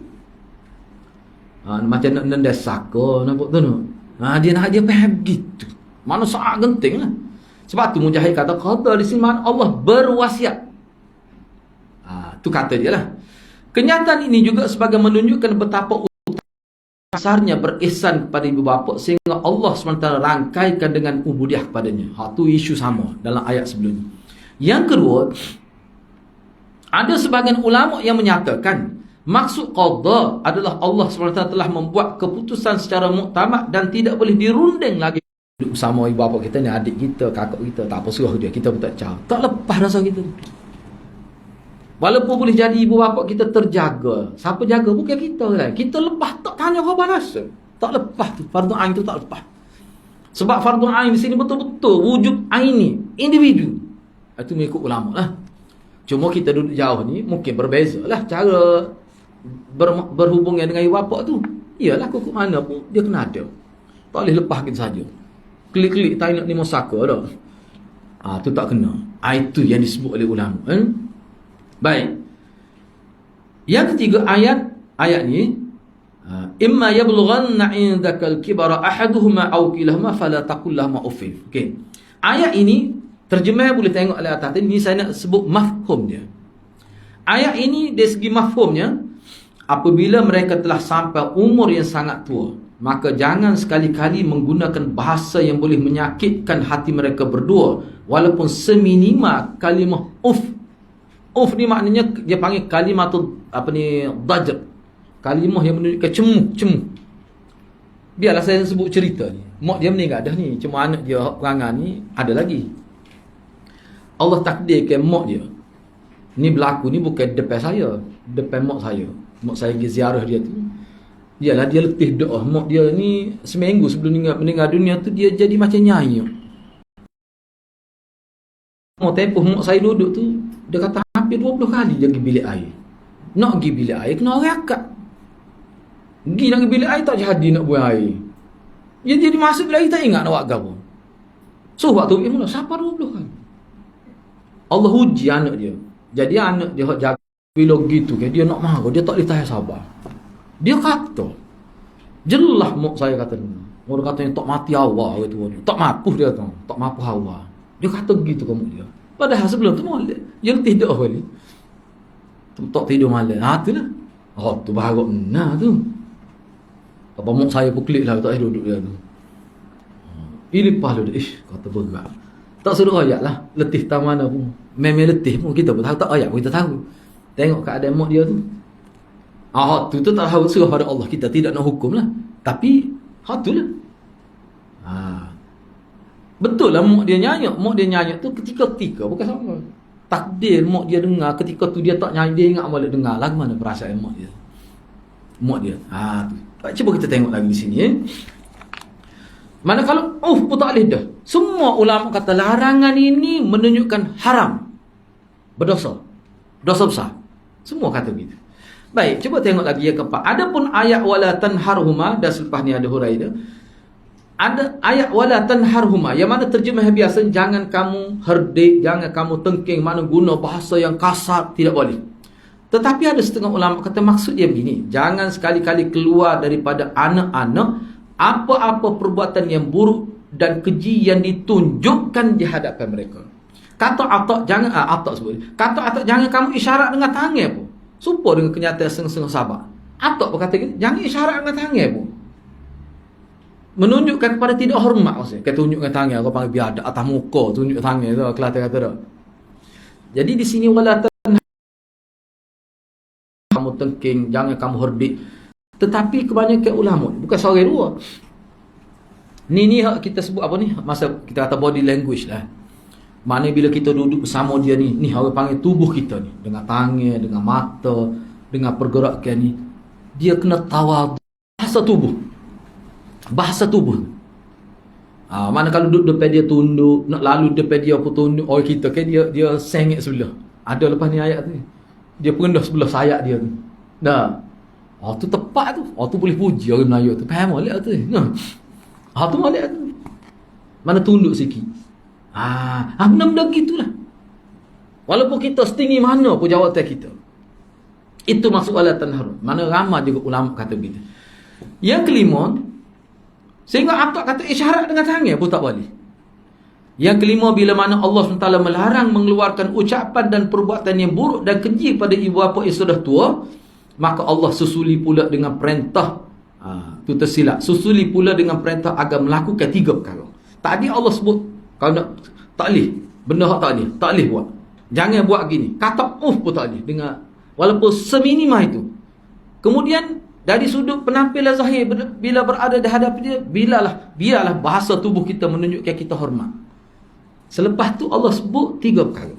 macam nak nendes saka, nampak tu no. Dia nak dia faham gitu. Mana sangat genting lah. Sebab tu Mujahid kata qada di sini mana Allah berwasiat. Tu kata dia lah. Kenyataan ini juga sebagai menunjukkan betapa besarnya berihsan kepada ibu bapa sehingga Allah SWT rangkaikan dengan ubudiah kepadanya. Tu isu sama dalam ayat sebelum ini. Yang kedua, ada sebagian ulama yang menyatakan maksud qada adalah Allah SWT telah membuat keputusan secara muktamad dan tidak boleh dirunding lagi. Duduk bersama ibu bapa kita ni, adik kita, kakak kita, tak apa suruh dia, kita pun tak caw. Tak lepas rasa kita. Walaupun boleh jadi ibu bapa kita terjaga, siapa jaga? Bukan kita lah. Kita lepas tak tanya khabar rasa. Tak lepas tu. Fardu ain tu tak lepas. Sebab fardu ain di sini betul-betul wujud aini, individu. Itu mengikut ulama lah. Cuma kita duduk jauh ni mungkin berbeza lah cara berhubungan dengan ibu bapa tu. Iyalah kukuk mana pun dia kena ada. Tak boleh lepas kita saja. Klik-klik tak nak ni musaka dah. Tu tak kena. Itu yang disebut oleh ulama. Baik. Yang ketiga ayat ni imma yablughanna 'indakal kibara ahaduhuma aw kilahuma fala taqul lahum uffin. Okey. Ayat ini terjemah boleh tengok oleh atas ni, saya nak sebut mafhum dia. Ayat ini dari segi mafhumnya, apabila mereka telah sampai umur yang sangat tua, maka jangan sekali-kali menggunakan bahasa yang boleh menyakitkan hati mereka berdua, walaupun seminima kalimah uff. Uff ni maknanya dia panggil kalimatul dajr. Kalimah yang menunjukkan cemu. Biarlah saya sebut cerita ni. Mak dia meninggal dah ni, cuma anak dia perangai ni ada lagi. Allah takdirkan mak dia ni berlaku ni bukan depan saya, depan mak saya. Mak saya pergi ziarah dia tu. Yalah dia letih doa. Mak dia ni seminggu sebelum meninggal dunia tu dia jadi macam nyanyi. Mau tempoh mak saya duduk tu, dia kata hampir 20 kali dia pergi bilik air. Nak pergi bilik air, kena orang akak. Pergi nak pergi bilik air, tak jadi nak buang air. Dia jadi masuk bilik air, tak ingat nak buat apa. So, waktu mula, siapa 20 kali? Allah uji anak dia. Jadi anak dia jaga. Bila gitu, dia nak marah, dia tak boleh tahan sabar. Dia kata, jelah mak saya kata, orang katanya tak mati awal. Tak mampu dia kata, tak mampu awal. Dia kata begitu kamu dia. Padahal sebelum tu molek. Dia tidur balik. Tak tidur malam. Itulah. Tu baharap nah tu. Apa mak saya pun klik lah tak duduk dia tu. Ini lepas dia. Kata berat. Tak suruh ayat lah. Letih tak mana pun. Memang letih pun kita pun tahu. Tak ayat pun kita tahu. Tengok keadaan mak dia tu. Tu tak tahu suruh pada Allah. Kita tidak nak hukum lah. Tapi tu lah. Betul lah mak dia nyanyi. Mak dia nyanyi tu ketika-ketika. Bukan sama. Takdir mak dia dengar. Ketika tu dia tak nyanyi. Dia ingat balik dengar. Lagu mana perasaan mak dia. Mak dia. Tu. Cuba kita tengok lagi di sini. Mana kalau pun tak boleh dah. Semua ulama kata larangan ini menunjukkan haram. Berdosa. Dosa besar. Semua kata begitu. Baik. Cuba tengok lagi yang keempat. Adapun ayat wala tanharhuma. Dan selepas ni ada hurai dia. Ada ayat wala tanharhuma yang mana terjemah biasa jangan kamu herdik, jangan kamu tengking, mana guna bahasa yang kasar, tidak boleh. Tetapi ada setengah ulama kata maksud dia begini, jangan sekali-kali keluar daripada anak-anak apa-apa perbuatan yang buruk dan keji yang ditunjukkan di hadapan mereka. Kata atak jangan sebut. Kata atak jangan kamu isyarat dengan tangan pun. Sumpah dengan kenyataan setengah-setengah sahabat. Atak berkata jangan isyarat dengan tangan pun. Menunjukkan kepada tidak hormat maksudnya. Kata tunjukkan tangan, kau panggil biadab atas muka, tunjuk tangan tu, kelata kata dah. Jadi di sini wala kamu tengking, jangan kamu herdik. Tetapi kebanyakan ulama, bukan seorang dua. Ni kita sebut apa ni? Masa kita kata body language lah. Mana bila kita duduk bersama dia ni orang panggil tubuh kita ni, dengan tangan, dengan mata, dengan pergerakan ni, dia kena tawadhu. Bahasa tubuh. Mana kalau duduk depan dia tunduk, nak lalu depan dia pun tunduk, kita kan dia sengit sebelah. Ada lepas ni ayat tu. Dia perendah sebelah sayap dia tu. Dah. Tu tepat tu. Tu boleh puji orang Melayu tu. Faham tak tu? Tu molek tu. Mana tunduk sikit. Benda-benda gitulah. Walaupun kita setinggi mana pun jawatan kita. Itu maksud wala tanharu. Mana ramai juga ulama kata begitu. Yang kelima, sehingga apa kata isyarat dengan tangan pun tak boleh. Yang kelima, bila mana Allah SWT melarang mengeluarkan ucapan dan perbuatan yang buruk dan keji pada ibu bapa yang sudah tua, maka Allah susuli pula dengan perintah, tu tersilap, susuli pula dengan perintah agar melakukan 3 perkara. Tadi Allah sebut kalau nak tak boleh, benda hak tak boleh buat. Jangan buat gini. Kata pun tak boleh dengan walaupun seminima itu. Kemudian dari sudut penampilan zahir, bila berada di hadapan dia, biarlah bahasa tubuh kita menunjukkan kita hormat. Selepas tu Allah sebut 3 perkara.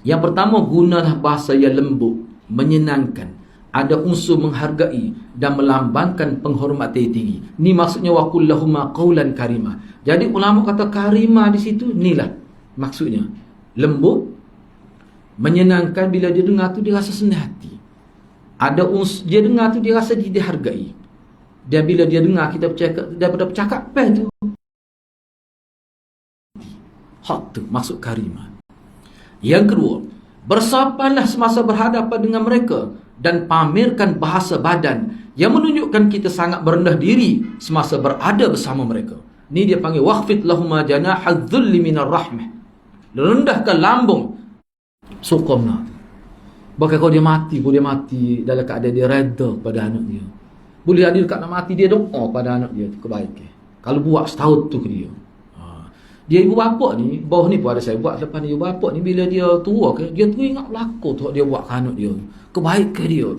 Yang pertama, gunalah bahasa yang lembut, menyenangkan, ada unsur menghargai dan melambangkan penghormatan yang tinggi. Ni maksudnya wa qul lahuma qawlan karima. Jadi ulama kata karima di situ inilah maksudnya. Lembut, menyenangkan, bila dia dengar tu dia rasa senang hati. Ada unsur dia dengar tu dia rasa dihargai. Dan bila dia dengar kita bercakap daripada percakapan tu, hak tu maksud karimah. Yang kedua, bersabarlah semasa berhadapan dengan mereka dan pamerkan bahasa badan yang menunjukkan kita sangat merendah diri semasa berada bersama mereka. Ni dia panggil waqfid lahuma janahadh dhulli minar rahmah. Rendahkan lambung sukamna. Bahkan kalau dia mati pun dia mati dalam keadaan dia reda pada anak dia. Boleh ada dekat nak mati dia doa pada anak dia tu kebaikan. Kalau buat setahun tu ke dia. Dia ibu bapa ni, bawah ni pun ada saya buat lepas ni, ibu bapa ni bila dia tua ke, dia tu ingat berlaku tu dia buat ke anak dia. Kebaikan dia.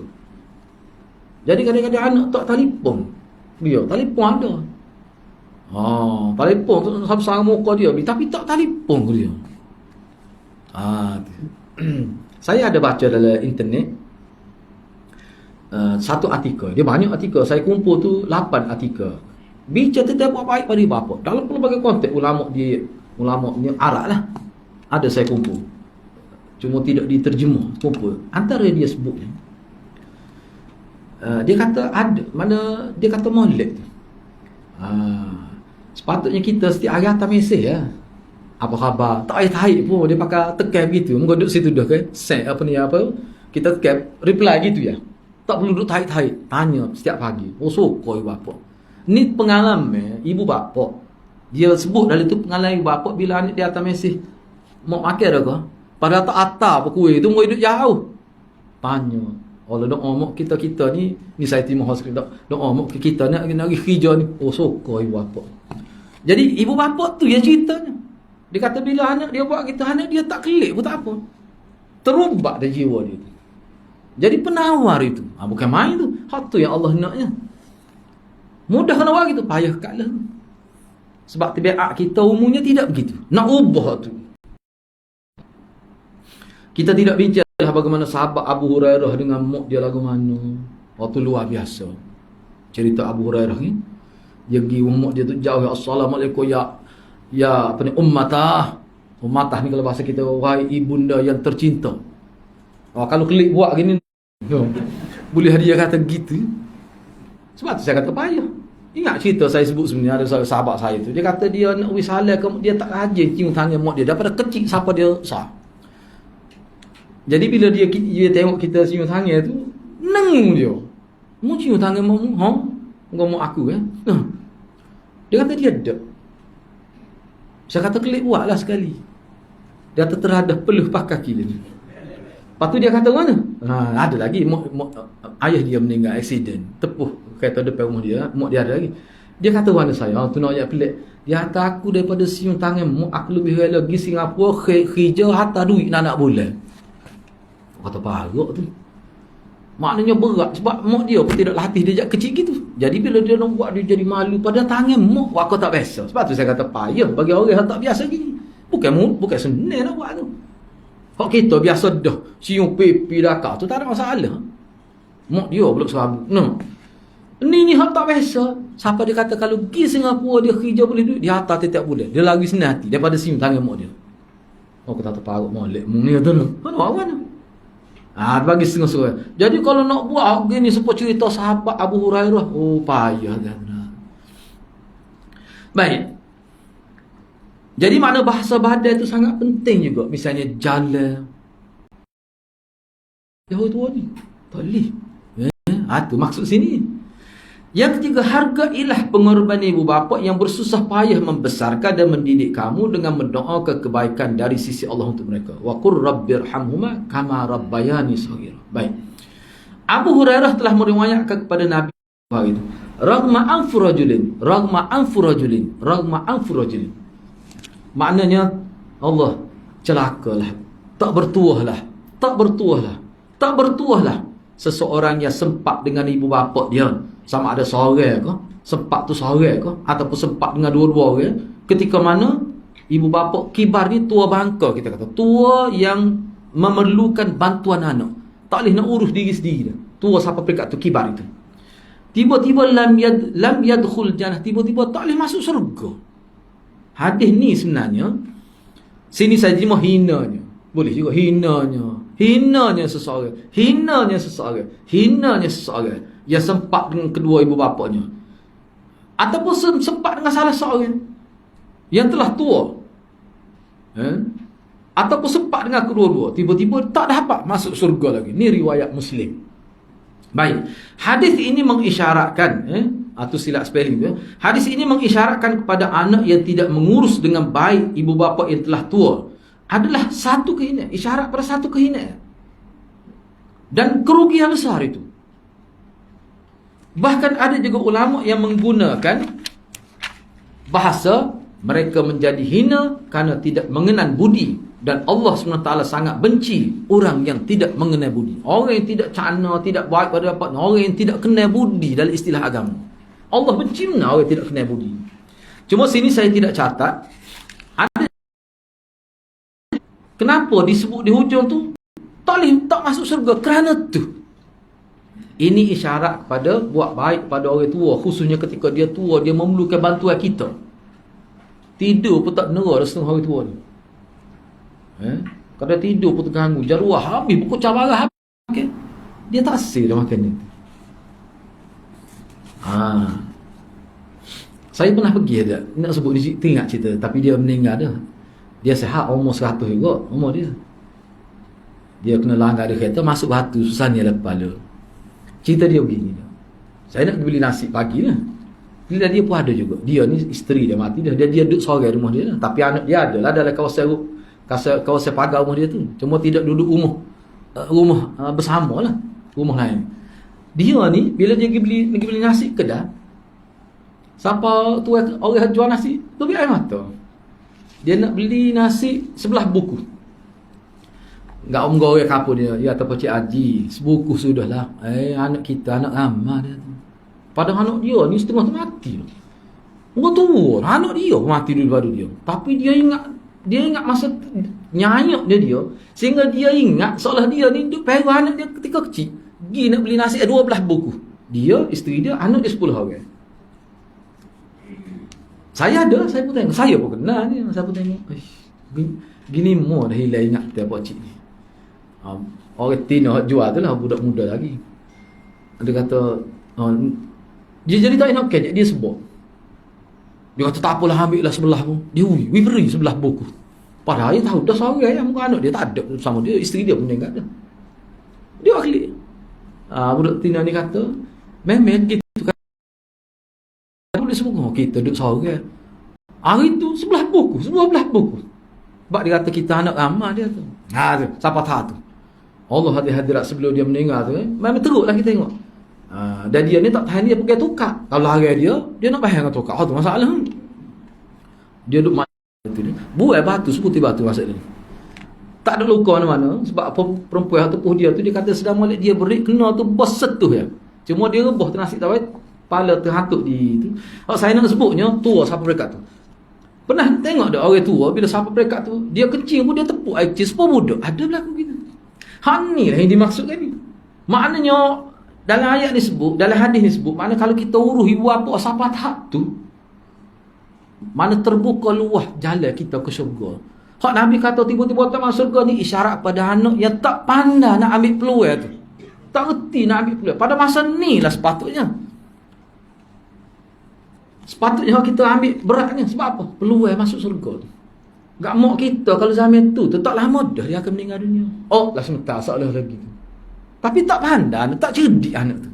Jadi kadang-kadang anak tak telefon. Dia telefon ada. Telefon tu sama muka dia, tapi tak telefon ke dia. Saya ada baca dalam internet satu artikel. Dia banyak artikel. Saya kumpul tu 8 artikel. Bicara tentang buat baik pada bapa. Dalam pelbagai konteks ulama ni Arab lah. Ada saya kumpul. Cuma tidak diterjemah. Kumpul. Antara dia sebut ni. Dia kata ada. Mana dia kata molek tu. Sepatutnya kita setiap hari hantar mesej ya. Apa khabar? Tak payah tarik pun. Dia pakai tekan begitu. Mungkin duduk situ dah ke. Set apa ni apa. Kita tekan. Reply gitu ya. Tak perlu duduk tarik-tarik. Tanya setiap pagi. Suka ibu bapa. Ni pengalaman ibu bapa. Dia sebut dalam tu pengalaman ibu bapa bila anak dia hantar mesej. Mau makan dah ke? Padahal tak atar apa kuih tu. Mau duduk jauh. Tanya. Allah doa mak kita ni. Ni saya terima hospital. Doa mak kita nak pergi kerja ni. Suka ibu bapa. Jadi ibu bapa tu yang ceritanya. Dia kata bila anak dia buat kita, anak dia tak kelik pun tak apa. Terubak dah jiwa dia tu. Jadi penawar itu. Bukan main tu. Hak tu yang Allah naknya. Mudah kena buat gitu. Payah kalah. Sebab tabiat kita umumnya tidak begitu. Nak ubah tu. Kita tidak bincang bagaimana sahabat Abu Hurairah dengan mak dia lagu mana. Waktu luar biasa. Cerita Abu Hurairah ni. Dia pergi mak dia tu jauh. Assalamualaikum ya apa ni ummatah ni kalau bahasa kita, wahai ibunda yang tercinta. Kalau klik buat gini boleh dia kata gitu. Sebab tu saya kata payah. Ingat cerita saya sebut sebenarnya ada sahabat saya tu, dia kata dia nak wisalah dia tak rajin cium tangan mak dia daripada kecil siapa dia sah. Jadi bila dia tengok kita cium tangan tu neng dia. Mu cium tangan mak ngomong aku kan. Dia kata dia ada. Saya kata klik buatlah sekali. Dia kata terhadap peluh pakai kaki dia. Lepas tu dia kata mana? Ada lagi. Ayah dia meninggal aksiden. Tepuh kereta depan rumah dia. Mak dia ada lagi. Dia kata mana saya? Tu nak ayat pelik. Dia kata aku daripada siung tangan mak aku lebih rela pergi Singapura kerja hatta duit nak bulan. Kata paruk tu. Maknanya berat sebab mak dia pun tidak latih dia sejak kecil gitu. Jadi bila dia nak buat dia jadi malu pada tangan mak aku tak biasa. Sebab tu saya kata payah bagi orang yang tak biasa gini. Bukan senang nak buat tu. Kalau kita biasa dah cium pipi dakar tu tak ada masalah. Mak dia pula serabut. Ni hak tak biasa. Siapa dia kata kalau pergi Singapura dia kerja boleh duit dia hantar tiap bulan. Dia lagi senang hati daripada cium tangan mak dia. Aku tak terparuk molek ni tu. Mana? Bagi setengah-setengah. Jadi kalau nak buat gini seperti cerita sahabat Abu Hurairah, payah dah. Baik. Jadi makna bahasa badai itu sangat penting juga. Misalnya jalan. Jauh tua ni. Tak boleh. Itu maksud sini. Yang ketiga, hargailah pengorbanan ibu bapa yang bersusah payah membesarkan dan mendidik kamu dengan mendoakan kebaikan dari sisi Allah untuk mereka. Wa qur rabbirhamhuma kama rabbayani shaghira. Baik. Abu Hurairah telah meriwayatkan kepada Nabi itu. Raghma anfu rajulin. Maknanya Allah celakalah, tak bertuahlah seseorang yang sempat dengan ibu bapa dia, sama ada seorang ke, sempat tu seorang ke, ataupun sempat dengan dua-dua ke, ketika mana ibu bapa kibar ni tua bangka, kita kata tua yang memerlukan bantuan anak, tak boleh nak urus diri sendiri dah. Tua sampai peringkat tu kibar itu. Tiba-tiba lam yadkhul jannah, tiba-tiba tak boleh masuk syurga. Hadis ni sebenarnya sini saya terima hinanya. Boleh juga hinanya seseorang yang sempat dengan kedua ibu bapanya, ataupun sempat dengan salah seorang yang telah tua, ataupun sempat dengan kedua-dua, tiba-tiba tak dapat masuk surga lagi. Ni riwayat Muslim. Baik, hadis ini mengisyaratkan atau silap spelling tu. Hadis ini mengisyaratkan kepada anak yang tidak mengurus dengan baik ibu bapa yang telah tua adalah satu kehinaan, isyarat pada satu kehinaan dan kerugian besar itu. Bahkan ada juga ulama yang menggunakan bahasa mereka menjadi hina kerana tidak mengenal budi, dan Allah SWT sangat benci orang yang tidak mengenal budi. Orang yang tidak cana, tidak baik pada dapat, orang yang tidak kenal budi dalam istilah agama. Allah benci mana orang yang tidak kenal budi. Cuma sini saya tidak catat ada kenapa disebut di hujung tu tak masuk surga kerana tu. Ini isyarat kepada buat baik pada orang tua, khususnya ketika dia tua, dia memerlukan bantuan kita. Tidur pun tak nera dah setengah hari tua ni. Kalau tidur pun terganggu, jaruah habis, buku cabaran habis. Okay. Dia tak asyik dah makan ni. Saya pernah pergi dia, nak sebut ni teringat cerita, tapi dia meninggal dah. Dia sihat umur 100 juga umur dia. Dia kena langgar di kereta, masuk batu, susah ni ada kepala. Cerita dia begini. Saya nak beli nasi pagi lah. Bila dia pun ada juga. Dia ni isteri dia mati dah. Dia duduk seorang rumah dia lah. Tapi anak dia ada lah dalam kawasan pagar rumah dia tu. Cuma tidak duduk rumah bersama lah. Rumah lain. Dia ni bila dia pergi beli nasi kedai, siapa tu orang jual nasi tu biar air mata. Dia nak beli nasi sebelah buku. Enggak orang kapur dia atau Pakcik Haji, sebuku sudahlah. Anak kita, anak ramah dia tu. Padahal anak dia ni setengah tu mati. Orang tua, anak dia mati dulu baru dia. Tapi dia ingat masa nyanyak dia sehingga dia ingat seolah dia ni duduk peru anak dia ketika kecil. Pergi nak beli nasi 12 buku. Dia, isteri dia, anak dia 10 orang. Saya pun tengok. Saya pun kenal ni. Saya pun tengok. Gini more dah hilang ingat kita Pakcik ni. Orang Tino jual tu lah, budak muda lagi. Dia kata dia jadi tak nak kejap, dia sebut. Dia kata tak apalah, ambil lah sebelah pun. Dia beri sebelah buku. Padahal dia tahu dah seorang yang muka anak dia tak ada sama dia, isteri dia pun meninggal dah. Dia klik. Budak Tino ni kata memang gitu kan. Boleh semua kita duduk seorang. Hari tu sebelah buku. Sebab dia kata kita anak ramah dia tu. Tu, siapa tahu tu. Allah hadirat sebelum dia meninggal tu, memang teruklah kita tengok. Dan dia ni tak tahan, dia pergi tukar. Kalau hari dia nak bayar dengan tukar. Tu masalah. Dia duduk tu ni. Buat batu, seputih batu maksud dia. Tak ada luka mana-mana. Sebab perempuan tu dia tu, dia kata sedang malik dia beri, kena tu bos setuh ya. Cuma dia rebah ternasik tahu, kepala terhantuk di tu. Kalau saya nak sebutnya, tua siapa mereka tu. Pernah tengok tak orang tua, bila siapa mereka tu, dia kecil pun dia tepuk air kecil, sepuluh budak. Ada berlaku gitu. Ni lah yang dimaksudkan ni. Maknanya dalam ayat ni sebut, dalam hadis ni sebut, makna kalau kita urus ibu bapa siapa tahap tu, mana terbuka luah jalan kita ke syurga. Hak Nabi kata tiba-tiba tak masuk syurga ni isyarat pada anak yang tak pandai nak ambil peluang tu. Tak reti nak ambil peluang. Pada masa ni lah sepatutnya. Sepatutnya kita ambil beratnya. Sebab apa? Peluang masuk surga tu. Gak mau kita kalau zaman tu tak lama dah dia akan meninggal dunia. Oh, lah sebentar seolah lagi tu. Tapi tak pandai, tak cerdik anak tu.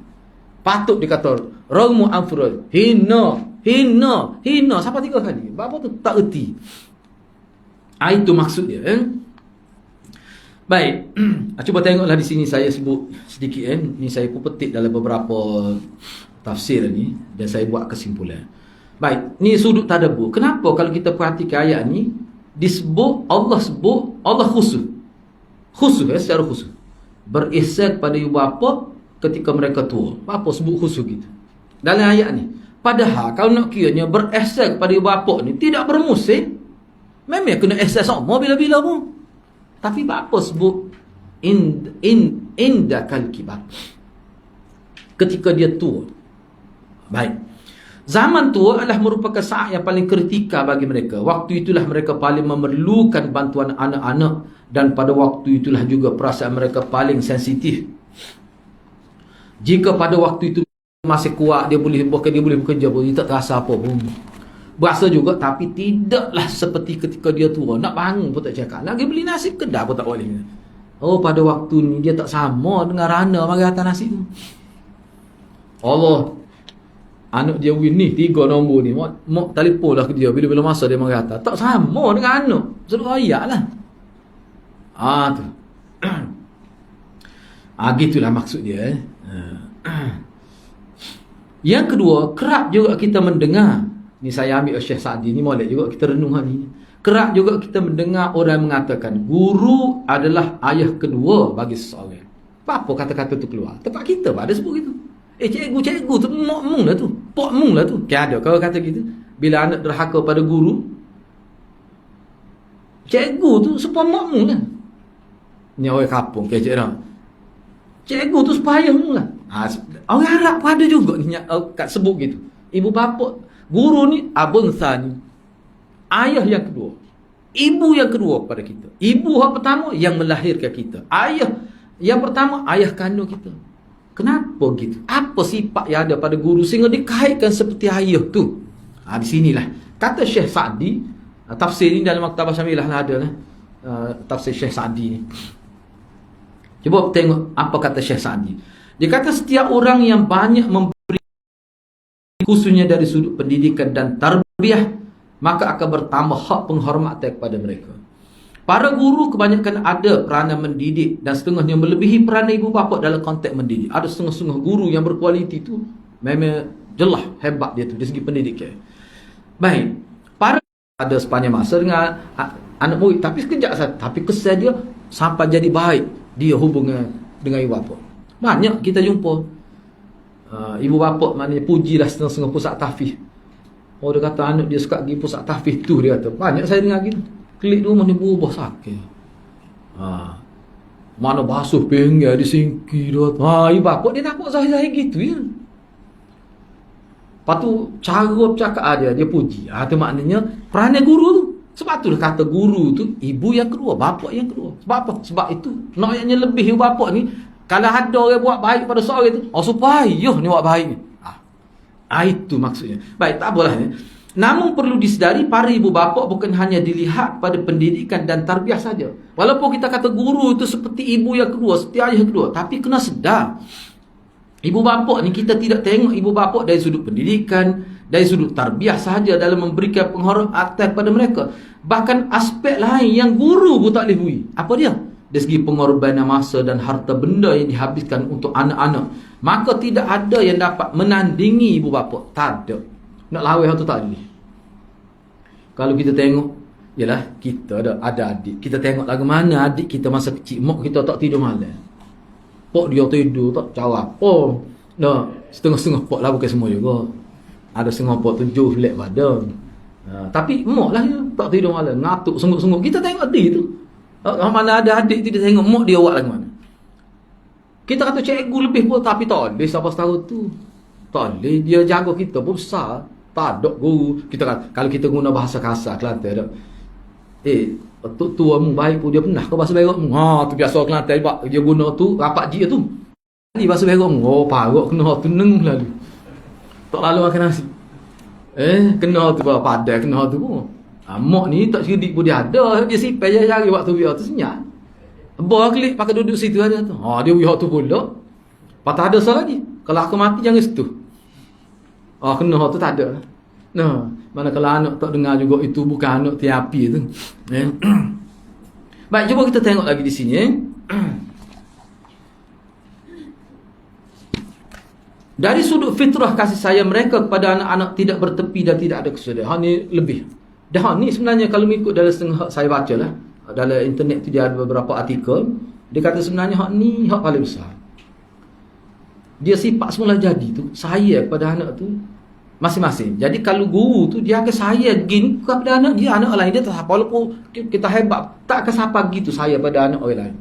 Patut dikata ramu anfurul, hina. Siapa 3 kali? Apa tu tak erti. Itu maksud dia. Baik. Cuba tengoklah di sini saya sebut sedikit. Ni saya pun petik dalam beberapa tafsir ni dan saya buat kesimpulan. Baik, ni sudut tadabbur. Kenapa kalau kita perhatikan ayat ni disebut Allah khusus secara khusus berihsan pada ibu bapa ketika mereka tua. Apa sebut khusus gitu dalam ayat ni? Padahal kalau nak kiranya berihsan kepada ibu bapa ni tidak bermusim, memang kena ihsan sama bila-bila pun. Tapi apa sebut indakal kibar, ketika dia tua. Baik, zaman tua adalah merupakan saat yang paling kritikal bagi mereka. Waktu itulah mereka paling memerlukan bantuan anak-anak, dan pada waktu itulah juga perasaan mereka paling sensitif. Jika pada waktu itu masih kuat, dia boleh bekerja pun, dia tak terasa apa pun. Berasa juga, tapi tidaklah seperti ketika dia tua. Nak bangun pun tak cakap, nak pergi beli nasi kedai pun tak boleh. Oh, pada waktu ni dia tak sama dengan Rana mari hantar nasi tu. Allah, anak dia win ni 3 nombor ni, mak telefon lah ke dia bila-bila masa dia mari hantar. Tak sama dengan anak. Suruh ayat lah. Tu. Gitulah maksud dia. Yang kedua, kerap juga kita mendengar, ni saya ambil Syekh Sa'di ni, molek juga kita renung hari ni. Kerap juga kita mendengar orang mengatakan guru adalah ayah kedua bagi seseorang. Apa kata-kata tu keluar? Tempat kita pun ada sebut gitu. Cikgu tu mok lah tu. Pok mung lah tu. Ada kalau kata gitu. Bila anak derhaka pada guru, cikgu tu supaya mok mung lah. Ni orang kampung kecek dah. Cikgu tu supaya mung lah. Orang Arab pun ada juga ni kat sebut gitu. Ibu bapa, guru ni abun thani, ayah yang kedua, ibu yang kedua kepada kita. Ibu yang pertama yang melahirkan kita, ayah yang pertama ayah kandung kita. Kenapa gitu? Apa sifat yang ada pada guru sehingga dikaitkan seperti ayah tu? Di sinilah kata Syekh Sa'di, tafsir ni dalam Maktabah Syamilah ada lah, tafsir Syekh Sa'di ni. Cuba tengok apa kata Syekh Sa'di. Dia kata setiap orang yang banyak memberi, khususnya dari sudut pendidikan dan tarbiyah, maka akan bertambah hak penghormatan kepada mereka. Para guru kebanyakan ada peranan mendidik, dan setengahnya melebihi peranan ibu bapa dalam konteks mendidik. Ada setengah-setengah guru yang berkualiti tu memang jelas hebat dia tu dari segi pendidikan. Baik, para ada sepanjang masa dengan anak murid, tapi sekejap saja, tapi kesan dia sampai jadi baik dia hubungan dengan ibu bapa. Banyak kita jumpa ibu bapa maknanya pujilah setengah-setengah pusat tahfiz. Oh, dia kata anak dia suka pergi pusat tahfiz tu, dia kata. Banyak saya dengar gitu. Klik rumah ni berubah sakit. Mana basuh pinggir di singki dia. Ibu bapa dia nampak zahir-zahir gitu ya. Lepas tu cara bercakap dia puji. Itu maknanya peranan guru tu. Sebab tu dia kata guru tu ibu yang kedua, bapa yang kedua. Sebab apa? Sebab itu naknya lebih ibu bapa ni, kalau ada orang buat baik pada seorang tu, supaya ni buat baik ni. Itu maksudnya. Baik, tak apalah ni. Namun perlu disedari para ibu bapa bukan hanya dilihat pada pendidikan dan tarbiyah saja. Walaupun kita kata guru itu seperti ibu yang kedua, seperti ayah yang kedua, tapi kena sedar, ibu bapa ni kita tidak tengok ibu bapa dari sudut pendidikan, dari sudut tarbiyah sahaja dalam memberikan penghormatan kepada mereka. Bahkan aspek lain yang guru pun tak boleh bui. Apa dia? Dari segi pengorbanan masa dan harta benda yang dihabiskan untuk anak-anak, maka tidak ada yang dapat menandingi ibu bapa. Tak ada. Nak lawih tu tak boleh. Kalau kita tengok, yalah, kita ada adik, kita tengok lagu mana adik kita masa kecil, mak kita tak tidur malam, pok dia tidur tak jawab. Setengah-setengah pok lah, bukan semua juga. Ada setengah pok tujuh flat badan. Tapi mak lah dia tak tidur malam, ngatuk sungguh-sungguh. Kita tengok dia tu. Mana ada adik tu, dia tengok mak dia buat lagu mana. Kita kata cikgu lebih pun, tapi tak boleh sampai setahun tu. Tak boleh, dia jaga kita pun besar. Tak ada guru. Kita kan, kalau kita guna bahasa kasar Kelantan dah. Tuamu baik pun dia pernah kau bahasa berak mu. Tu biasa Kelantan dia guna tu rapat dia tu. Ni bahasa berak mu. Parok kena tu neng lalu. Tak lalu makan nasi. Kena tu bah, padai kena tu pun. Mak ni tak cerdik pun dia ada. Dia simpan je cari waktu biar tu senyap. Bah klik pakai duduk situ ada tu. Dia biar tu pula. Patah ada salah lagi. Kalau aku mati jangan situ. Kena tu tak ada. Nah, mana kalau anak tak dengar juga itu bukan anak terapi tu. Baik, cuba kita tengok lagi di sini. Dari sudut fitrah kasih sayang mereka kepada anak-anak tidak bertepi dan tidak ada kesudahan. Ni lebih. Dah ni sebenarnya kalau mengikut dalam setengah saya baca lah. Dalam internet tu dia ada beberapa artikel. Dia kata sebenarnya hak ni hak paling besar. Dia sifat semula jadi tu sayang kepada anak tu masing-masing. Jadi kalau guru tu dia akan sayang gini kepada anak dia, anak lain dia tak apa, walaupun kita hebat tak akan siapa gitu sayang pada anak orang lain.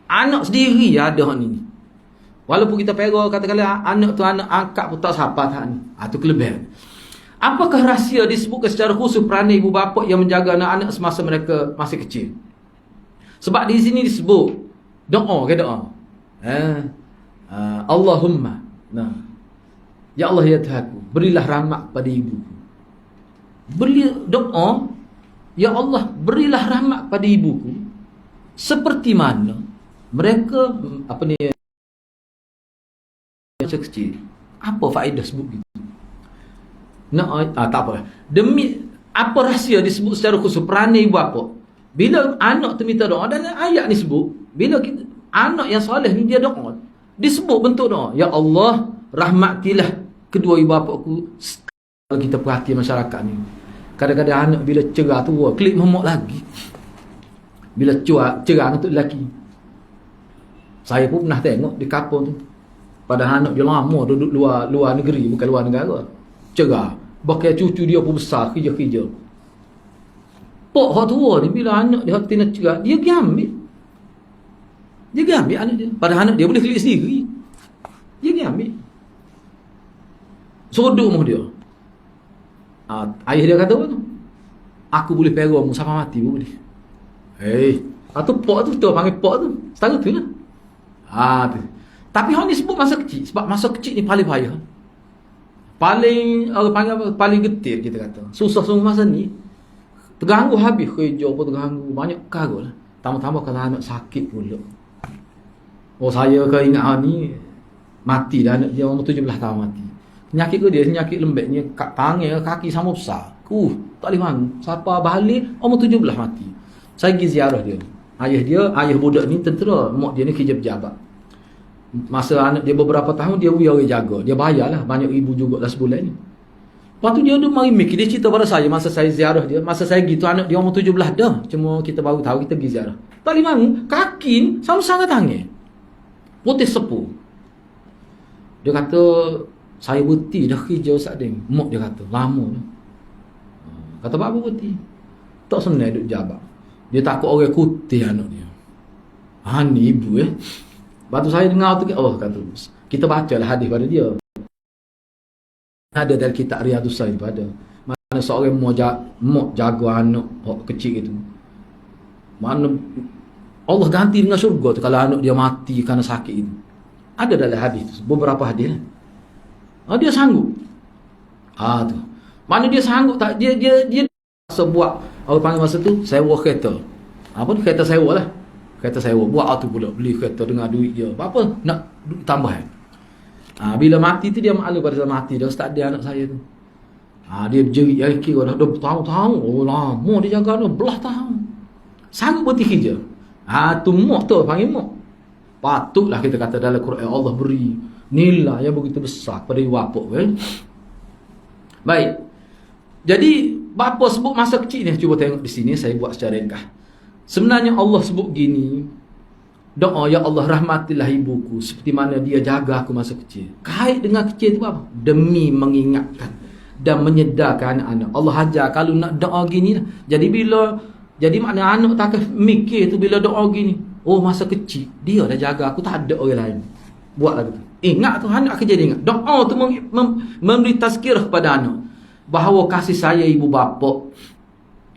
Anak sendiri ada hak ni. Walaupun kita pergi katakanlah anak tu anak angkat pun tak siapa tak ni. Tu kelebihan. Apakah rahsia disebutkan secara khusus peranan ibu bapa yang menjaga anak-anak semasa mereka masih kecil? Sebab di sini disebut doa ke doa. Allahumma. Ya Allah ya Tuhanku, berilah rahmat kepada ibuku. Beri doa, ya Allah, berilah rahmat kepada ibuku seperti mana mereka masa kecil. Apa faedah sebut gitu? Tak apa. Demi apa rahsia disebut secara khusus peranan ibu bapa? Bila anak tu minta doa, dan ayat ni sebut, bila anak yang soleh ni dia doa, disebut bentuk doa, ya Allah, rahmatilah kedua ibu bapa aku. Kalau kita perhati masyarakat ni, kadang-kadang anak bila cerah tu klik momok lagi. Bila cerah untuk lelaki. Saya pun pernah tengok di kampung tu. Padahal anak dia lama duduk luar negeri, bukan luar negara. Cerah. Bakal cucu dia pun besar, kerja-kerja. Pok hak tua ni bila anak dia hati nak cerah, dia pergi ambil. Dia pergi ambil anak dia. Padahal anak dia boleh klik sendiri. Dia pergi ambil. Sodok muh dia. Ayah dia kata apa tu? Aku boleh pergi mu sampai mati pun boleh. Tu pok tu panggil pok tu. Setara tu lah. Tu. Tapi hang ni sebut masa kecil. Sebab masa kecil ni paling bahaya. Paling panggil apa? Paling getir kita kata. Susah sungguh masa ni. Terganggu habis kerja pun terganggu. Banyak perkara lah. Tambah-tambah kalau anak sakit pula. Saya ke ingat hang ni mati dah anak dia umur 17 tahun mati. Penyakit ke dia, penyakit lembeknya tangan kaki sama besar. Tak boleh mana. Siapa balik umur 17 mati. Saya pergi ziarah dia. Ayah budak ni tentera, mak dia ni kerja pejabat. Masa anak dia beberapa tahun dia orang jaga. Dia bayarlah banyak ribu jugalah sebulan ni. Lepas tu dia mari mikir, dia cerita pada saya masa saya ziarah dia, masa saya gitu anak dia umur 17 dah. Cuma kita baru tahu kita pergi ziarah. Tak boleh mana, kaki sama sangat tangan. Putih sepuh. Dia kata saya berhenti dah kerja Ustaz Ding. Mak dia kata, lama dah. Kata apa berhenti? Tak senang duduk jabat. Dia takut orang kutih anak dia. Ni ibu Lepas tu saya dengar tu, kata, kita bacalah hadis pada dia. Ada dari kitab Riyadhus Shalihin pada. Mana seorang mak jaga anak kecil itu. Mana Allah ganti dengan syurga tu kalau anak dia mati kerana sakit itu. Ada dalam hadis tu, beberapa hadis. Dia sanggup. Tu. Mana dia sanggup tak? Dia sebuah orang panggil masa tu sewa kereta. Kereta sewa lah. Kereta sewa. Buat tu pula beli kereta dengan duit dia. Apa nak tambah bila mati tu dia malu pada saat mati dah start dia anak saya tu. Dia berjerit kira dah bertahun-tahun. Lama dia jaga dah belah tahun. Sanggup berhenti kerja. Tu mak tu panggil mak. Patutlah kita kata dalam Quran Allah beri nilai yang begitu besar pada bapa. Baik. Jadi bapa sebut masa kecil ni, cuba tengok di sini saya buat secara ringkas. Sebenarnya Allah sebut gini, doa ya Allah rahmatilah ibuku seperti mana dia jaga aku masa kecil. Kait dengan kecil tu apa? Demi mengingatkan dan menyedarkan anak-anak. Allah ajar kalau nak doa gini lah. Jadi makna anak tak mikir tu bila doa gini. Masa kecil dia dah jaga aku, tak ada orang lain. Buat lagu tu. Ingat tu anak kerja dia ingat. Doa tu memberi tazkirah kepada anak bahawa kasih sayang ibu bapa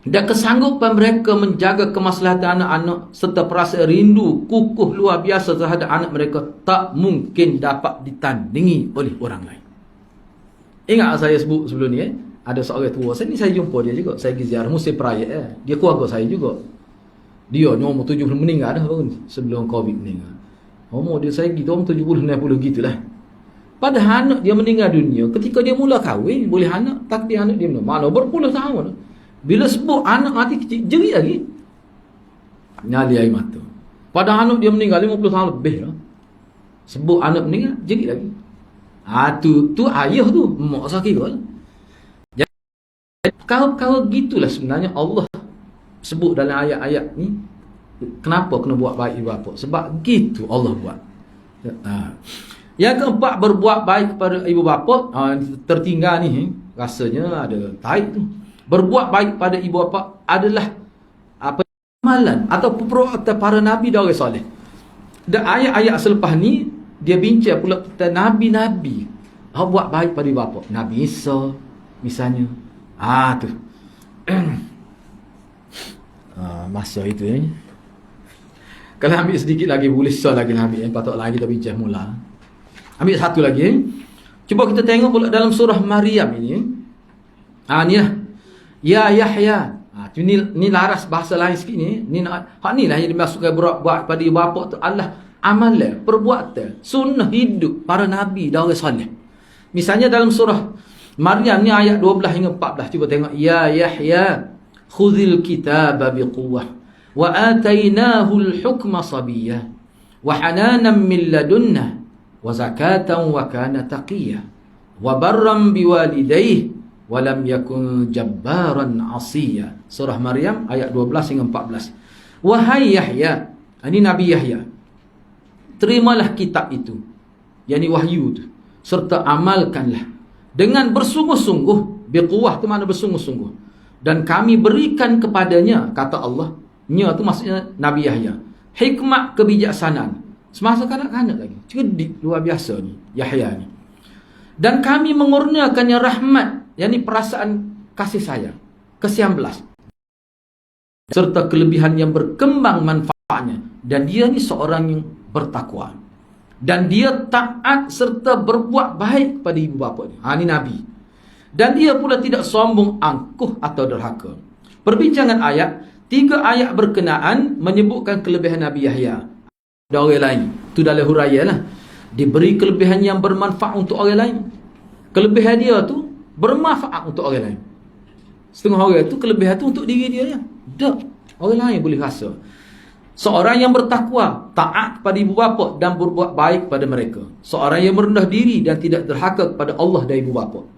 dan kesanggupan mereka menjaga kemaslahatan anak-anak serta perasaan rindu kukuh luar biasa terhadap anak mereka tak mungkin dapat ditandingi oleh orang lain. Ingat saya sebut sebelum ni Ada seorang tua, saya jumpa dia juga. Saya pergi ziarah musim perayaan. Dia keluarga saya juga. Dia ni umur 70 meninggal dah pun sebelum Covid meninggal. Umur dia saya gitu umur 70 60 gitulah. Padahal anak dia meninggal dunia ketika dia mula kahwin, boleh anak, takdir anak dia mana berpuluh tahun. Bila sebut anak mati kecil, jerit lagi. Nyali air mata. Padahal anak dia meninggal 50 tahun lebih lah. Sebut anak meninggal, jerit lagi. Tu ayah tu, mak saya kira lah. Jadi kalau gitulah sebenarnya Allah sebut dalam ayat-ayat ni. Kenapa kena buat baik ibu bapa? Sebab gitu Allah buat. Yang keempat, berbuat baik kepada ibu bapa. Tertinggal ni rasanya ada taib tu. Berbuat baik pada ibu bapa adalah amalan atau perbuatan para nabi dan orang soleh. Dan ayat-ayat selepas ni dia bincang pula tentang nabi-nabi. Buat baik pada ibu bapa. Nabi Isa misalnya. Tu. Masa itu kalau ambil sedikit lagi, boleh so lagi ambil patut lagi kita bincang mula. Ambil satu lagi. Cuba kita tengok pula dalam surah Maryam ini. Ni lah. Ya Yahya. Ni laras bahasa lain sikit ni. Ni lah yang dimasukkan buat pada ibu bapa tu adalah amalan, perbuatan, sunnah hidup para nabi dan orang soleh. Misalnya dalam surah Maryam ni ayat 12 hingga 14. Cuba tengok. Ya Yahya, khudhil kitaba biquwwah wa atainahu al-hukma sabiyya wa hananan min ladunna wa zakatan wa kana taqiyya wa barran biwalidayhi wa lam yakun jabbaran 'asiyya. Surah Maryam ayat 12 hingga 14. Wahai Yahya, ini Nabi Yahya, terimalah kitab itu, yakni wahyu tu, serta amalkanlah dengan bersungguh-sungguh. Biquwwah tu makna bersungguh-sungguh. Dan kami berikan kepadanya, kata Allah, nya tu maksudnya Nabi Yahya, hikmat kebijaksanaan. Semasa kanak-kanak lagi, cerdik luar biasa ni Yahya ni. Dan kami mengurniakannya rahmat, yakni perasaan kasih sayang, ke-19, serta kelebihan yang berkembang manfaatnya. Dan dia ni seorang yang bertakwa, dan dia taat serta berbuat baik kepada ibu bapa dia. Ni Nabi. Dan dia pula tidak sombong, angkuh atau derhaka. Perbincangan ayat, 3 ayat berkenaan menyebutkan kelebihan Nabi Yahya dan orang lain. Itu dalam huraian lah. Diberi kelebihan yang bermanfaat untuk orang lain. Kelebihan dia tu bermanfaat untuk orang lain. Setengah orang tu kelebihan tu untuk diri dia je. Tak, orang lain boleh rasa. Seorang yang bertakwa, taat kepada ibu bapa dan berbuat baik kepada mereka. Seorang yang merendah diri dan tidak derhaka kepada Allah dan ibu bapa.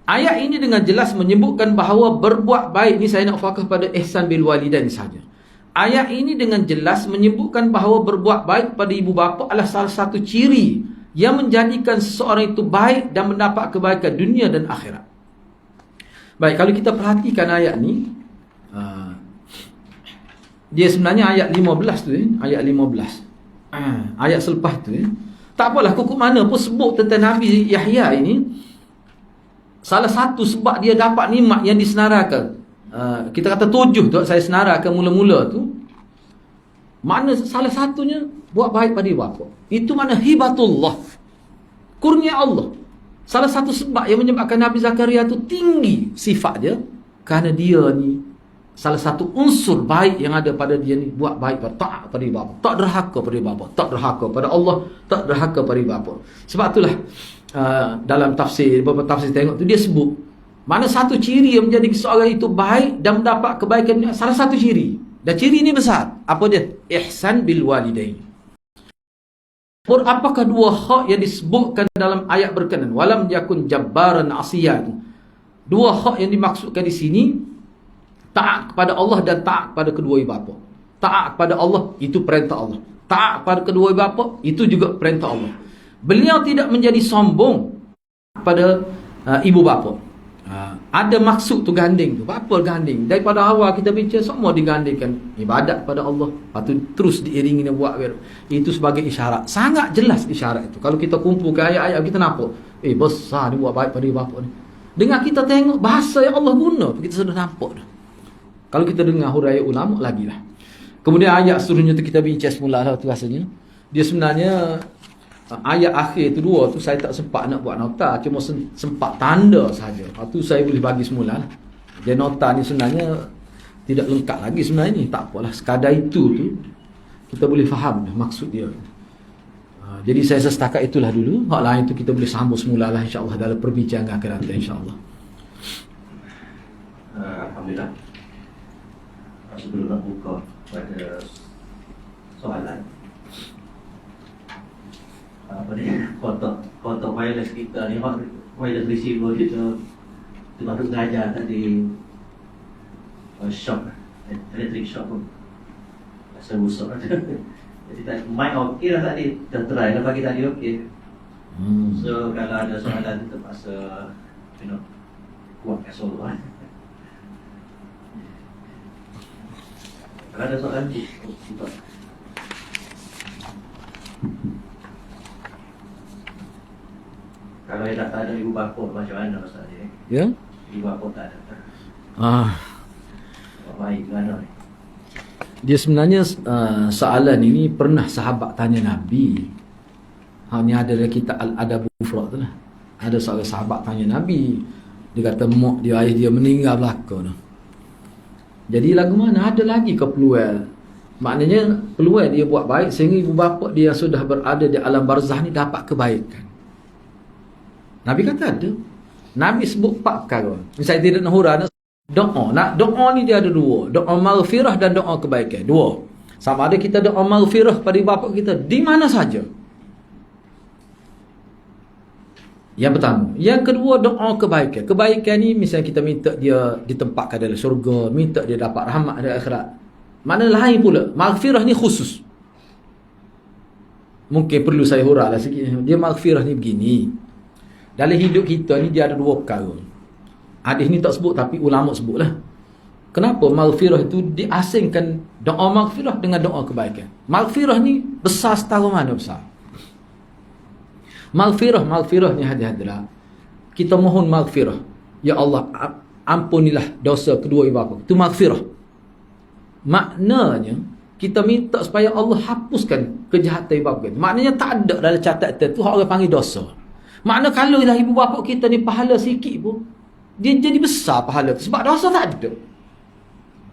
Ayat ini dengan jelas menyebutkan bahawa berbuat baik ni, saya nak fokus pada ihsan bil walidain saja. Ayat ini dengan jelas menyebutkan bahawa berbuat baik pada ibu bapa adalah salah satu ciri yang menjadikan seseorang itu baik dan mendapat kebaikan dunia dan akhirat. Baik, kalau kita perhatikan ayat ni, dia sebenarnya ayat 15 tu, ayat 15. Ayat selepas tu, tak apalah kukuk mana pun sebut tentang Nabi Yahya ini. Salah satu sebab dia dapat nikmat yang disenarakan, kita kata 7 tu, saya senarakan mula-mula tu, makna salah satunya buat baik pada ibu bapa. Itu makna hibatullah, kurnia Allah. Salah satu sebab yang menyebabkan Nabi Zakaria tu tinggi sifat dia, kerana dia ni salah satu unsur baik yang ada pada dia ni, buat baik pada taat pada ibu bapa, tak derhaka pada ibu bapa, tak derhaka pada Allah, tak derhaka pada ibu bapa. Sebab itulah dalam tafsir, beberapa tafsir tengok tu dia sebut mana satu ciri yang menjadi seorang itu baik dan mendapat kebaikan, salah satu ciri, dan ciri ini besar. Apa dia? Ihsan bil walidain. Apakah 2 hak yang disebutkan dalam ayat berkenaan walam yakun jabbaran asiyah itu? 2 hak yang dimaksudkan di sini, taat kepada Allah dan taat kepada kedua ibu bapa. Taat kepada Allah itu perintah Allah, taat kepada kedua ibu bapa itu juga perintah Allah. Beliau tidak menjadi sombong pada ibu bapa. Ada maksud tu ganding tu. Apa ganding? Daripada awal kita bincang, semua digandingkan ibadat pada Allah, lepas tu terus diiringi dengan buat itu sebagai isyarat. Sangat jelas isyarat itu. Kalau kita kumpulkan ayat-ayat, kita nampak besar ni buat baik pada ibu bapa ni. Dengan kita tengok bahasa yang Allah guna, kita sudah nampak dah. Kalau kita dengar huraian ulama lagilah. Kemudian ayat seterusnya tu kita bincang semula lah tu rasanya. Dia sebenarnya ayat akhir tu dua tu saya tak sempat nak buat nota, cuma sempat tanda saja. Lepas tu saya boleh bagi semula. Jadi nota ni sebenarnya tidak lengkap lagi sebenarnya ni. Tak apalah, sekadar itu tu kita boleh faham dah maksud dia. Jadi saya setakat itulah dulu. Hak lain tu kita boleh sambung semula lah insya-Allah dalam perbincangan akan datang insya-Allah. Alhamdulillah. Sebelum nak buka pada soalan, apa ni, kotak wireless kita ni, wireless receiver kita tu baru belajar tadi, shock, electric shock pun rasa rusak. Jadi mic okey lah tadi, dah try lah pagi tadi okey. So kalau ada soalan tu terpaksa kuatkan soalan. Kalau ada soalan buka. Kalau yang tak ada ibu bapa macam mana Ustaz ni? Ya? Ibu bapa tak ada. Baik mana ni? Dia sebenarnya soalan ini pernah sahabat tanya Nabi. Hanya ada dalam kitab Al-Adabul Mufrad tu lah. Ada seorang sahabat tanya Nabi. Dia kata mak dia, ayah dia meninggal belaka tu. Jadi lagu mana ada lagi ke peluang? Maknanya peluang dia buat baik sehingga ibu bapa dia yang sudah berada di alam barzah ni dapat kebaikan. Nabi kata ada. Nabi sebut 4 perkara. Misalnya tidak nak hurah, doa. Doa ni dia ada 2. Doa maghfirah dan doa kebaikan. 2. Sama ada kita doa maghfirah pada ibu bapa kita di mana saja. Yang pertama. Yang kedua, doa kebaikan. Kebaikan ni misalnya kita minta dia ditempatkan dalam syurga, minta dia dapat rahmat dari akhirat. Mana lain pula. Maghfirah ni khusus. Mungkin perlu saya hurah lah sikit. Dia maghfirah ni begini. Dalam hidup kita ni dia ada 2 perkara. Hadis ni tak sebut tapi ulama sebutlah. Kenapa maghfirah itu diasingkan doa maghfirah dengan doa kebaikan? Maghfirah ni besar setara mana besar? Maghfirah ni hadirat. Kita mohon maghfirah. Ya Allah, ampunilah dosa kedua ibu bapa. Itu maghfirah. Maknanya kita minta supaya Allah hapuskan kejahatan ibu bapa kita. Maknanya tak ada dalam catatan tu orang panggil dosa. Makna kalau lah ibu bapa kita ni pahala sikit pun, dia jadi besar pahala tu. Sebab dosa tak ada.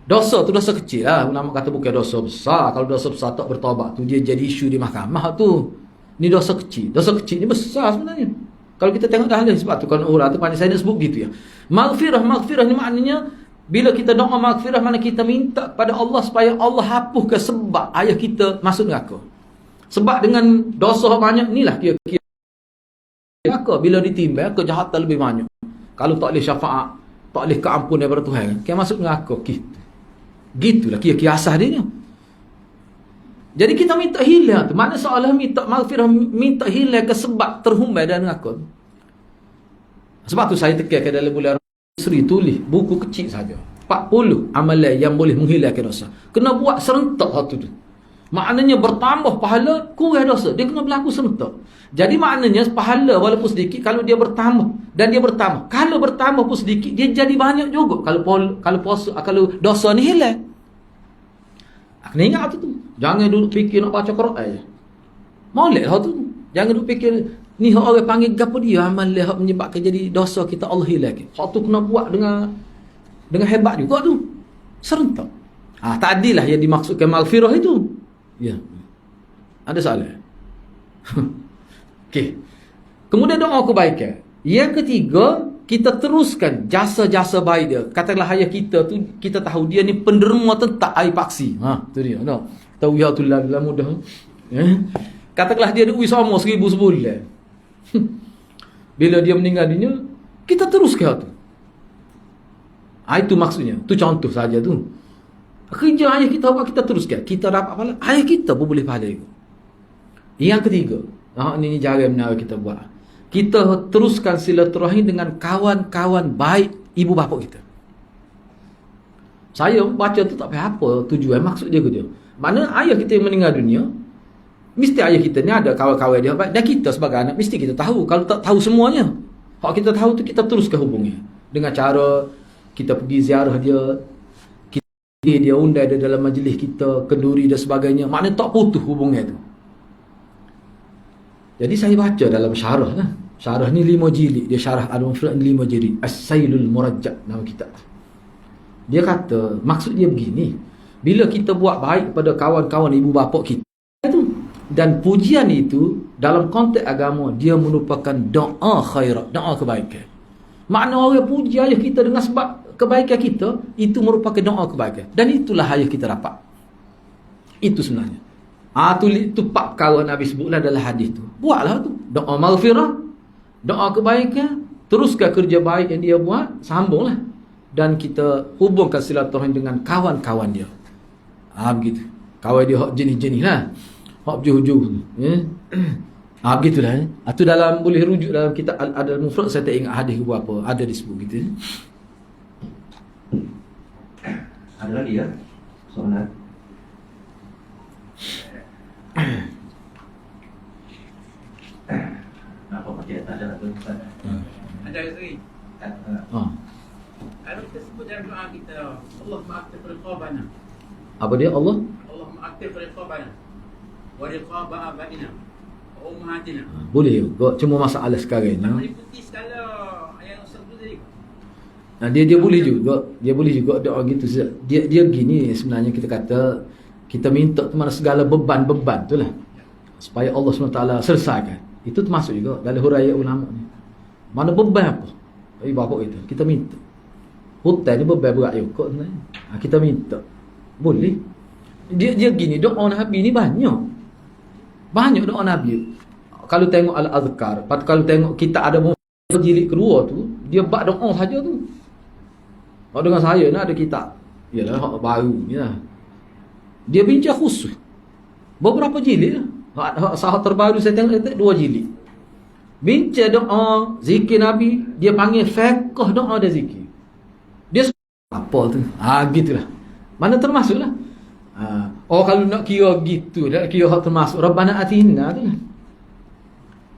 Dosa tu dosa kecil lah. Ulama kata bukan dosa besar. Kalau dosa besar tak bertaubat tu, dia jadi isu di mahkamah tu. Ni dosa kecil. Dosa kecil ni besar sebenarnya. Kalau kita tengok dah lain. Sebab tu kalau orang tu pandai saya nak sebut gitu ya. Maghfirah ni maknanya bila kita doa maghfirah, mana kita minta pada Allah supaya Allah hapuskan sebab ayah kita masuk neraka. Sebab dengan dosa banyak ni lah kira-kira neraka bila ditimbang kejahatan lebih banyak. Kalau tak boleh syafaat, tak boleh keampunan daripada Tuhan, kan masuk neraka gitu. Gitulah kira-kira asas dia ni. Jadi kita minta hilang tu. Makna seolah minta maghfirah, minta hilang ke sebab terhumbai dalam neraka. Sebab tu saya tekankan dalam bulan Sri tulis buku kecil saja. 40 amalan yang boleh menghilangkan dosa. Kena buat serentak satu tu. Maknanya bertambah pahala, kurang dosa. Dia kena berlaku serentak. Jadi maknanya pahala walaupun sedikit, kalau dia bertambah dan dia bertambah. Kalau bertambah pun sedikit, dia jadi banyak juga. Kalau puasa, kalau dosa ni hilang. Kena ingat tu. Jangan duduk fikir nak baca Quran je. Molek lah tu. Jangan duduk fikir ni orang panggil gapo dia amalan hak menyebabkan jadi dosa kita Allah hilang. Hak tu kena buat dengan hebat juga tu. Serentak. Tadilah yang dimaksudkan maghfirah itu. Ya. Ada soalan? Okey. Kemudian doa kebaikan. Yang ketiga, kita teruskan jasa-jasa baik dia. Katakanlah ayah kita tu, kita tahu dia ni penderma tentang air paksi. Tu dia. No. Tahu ya tu lah mudah. Katakanlah dia duit sama 1,000 sebulan. Bila dia meninggal dunia, kita teruskan tu. Itu maksudnya. Tu contoh saja tu. Kerja ayah kita buat, kita teruskan. Kita dapat pahala, ayah kita pun boleh pahala juga. Yang ketiga, ini cara benar kita buat. Kita teruskan silaturahim dengan kawan-kawan baik ibu bapa kita. Saya baca tu tak payah apa tujuan, maksud dia ke dia. Mana ayah kita yang meninggal dunia, mesti ayah kita ni ada kawan-kawan dia baik. Dan kita sebagai anak mesti kita tahu. Kalau tak tahu semuanya, kalau kita tahu tu kita teruskan hubungnya. Dengan cara kita pergi ziarah dia, dia undai dia dalam majlis kita, kenduri dan sebagainya. Maknanya tak putus hubungnya tu. Jadi saya baca dalam syarah lah. Syarah ni 5 jilid. Dia syarah Al-Mufrad ni 5 jilid. As-Sailul Murajjab nama kitab. Dia kata, maksud dia begini. Bila kita buat baik kepada kawan-kawan ibu bapa kita itu, dan pujian itu dalam konteks agama, dia merupakan doa khairat, doa kebaikan. Makna orang puji ayah kita dengan sebab kebaikan kita, itu merupakan doa kebaikan. Dan itulah ayah kita dapat. Itu sebenarnya. Tu 4 perkara Nabi sebutlah dalam hadis tu. Buatlah tu. Doa maghfirah, doa kebaikan, teruskan kerja baik yang dia buat, sambunglah. Dan kita hubungkan silaturahim dengan kawan-kawan dia. Begitu. Kawan dia hak jenis-jenis lah. Hak juh-juh. Ya. Begitulah. Itu dalam, boleh rujuk dalam kitab Al-Mufrad. Saya tak ingat hadis ke apa. Ada disebut gitu. Ada lagi ya? Soalan? Apa macam tak ada tu? Ada lagi. Kalau kita sebut dalam doa kita, Allah ma'aktif riqabana. Apa dia Allah? Allah ma'aktif riqabana. Wa riqaba abaina. Wa ummahatina. Boleh. Cuma masalah sekarang ni. Meliputi segala yang Ustaz tu tadi. Dia boleh juga. Dia boleh juga doa gitu. Dia begini sebenarnya, kita kata, kita minta tu mana segala beban-beban tu lah. Supaya Allah SWT selesaikan. Itu termasuk juga dalam huraian ulama ni. Mana beban apa? Bagi bapak kita. Kita minta. Hutan ni beban berat juga sebenarnya. Kita minta. Boleh. Dia gini, doa Nabi ni banyak. Banyak doa Nabi. Kalau tengok Al-Azkar, kalau tengok kita ada jilid kedua tu, dia bak doa saja tu. Kalau dengan saya ni ada kitab. Yalah, hak baru ni lah. Dia bincang khusus. Beberapa jilid lah. Sahih terbaru saya tengok 2 jilid. Bincang doa, zikir Nabi. Dia panggil fiqh doa dan zikir. Dia apa tu? Gitulah. Mana termasuklah. Kalau nak kira gitu, nak kira hak termasuk Rabbana atina tu lah.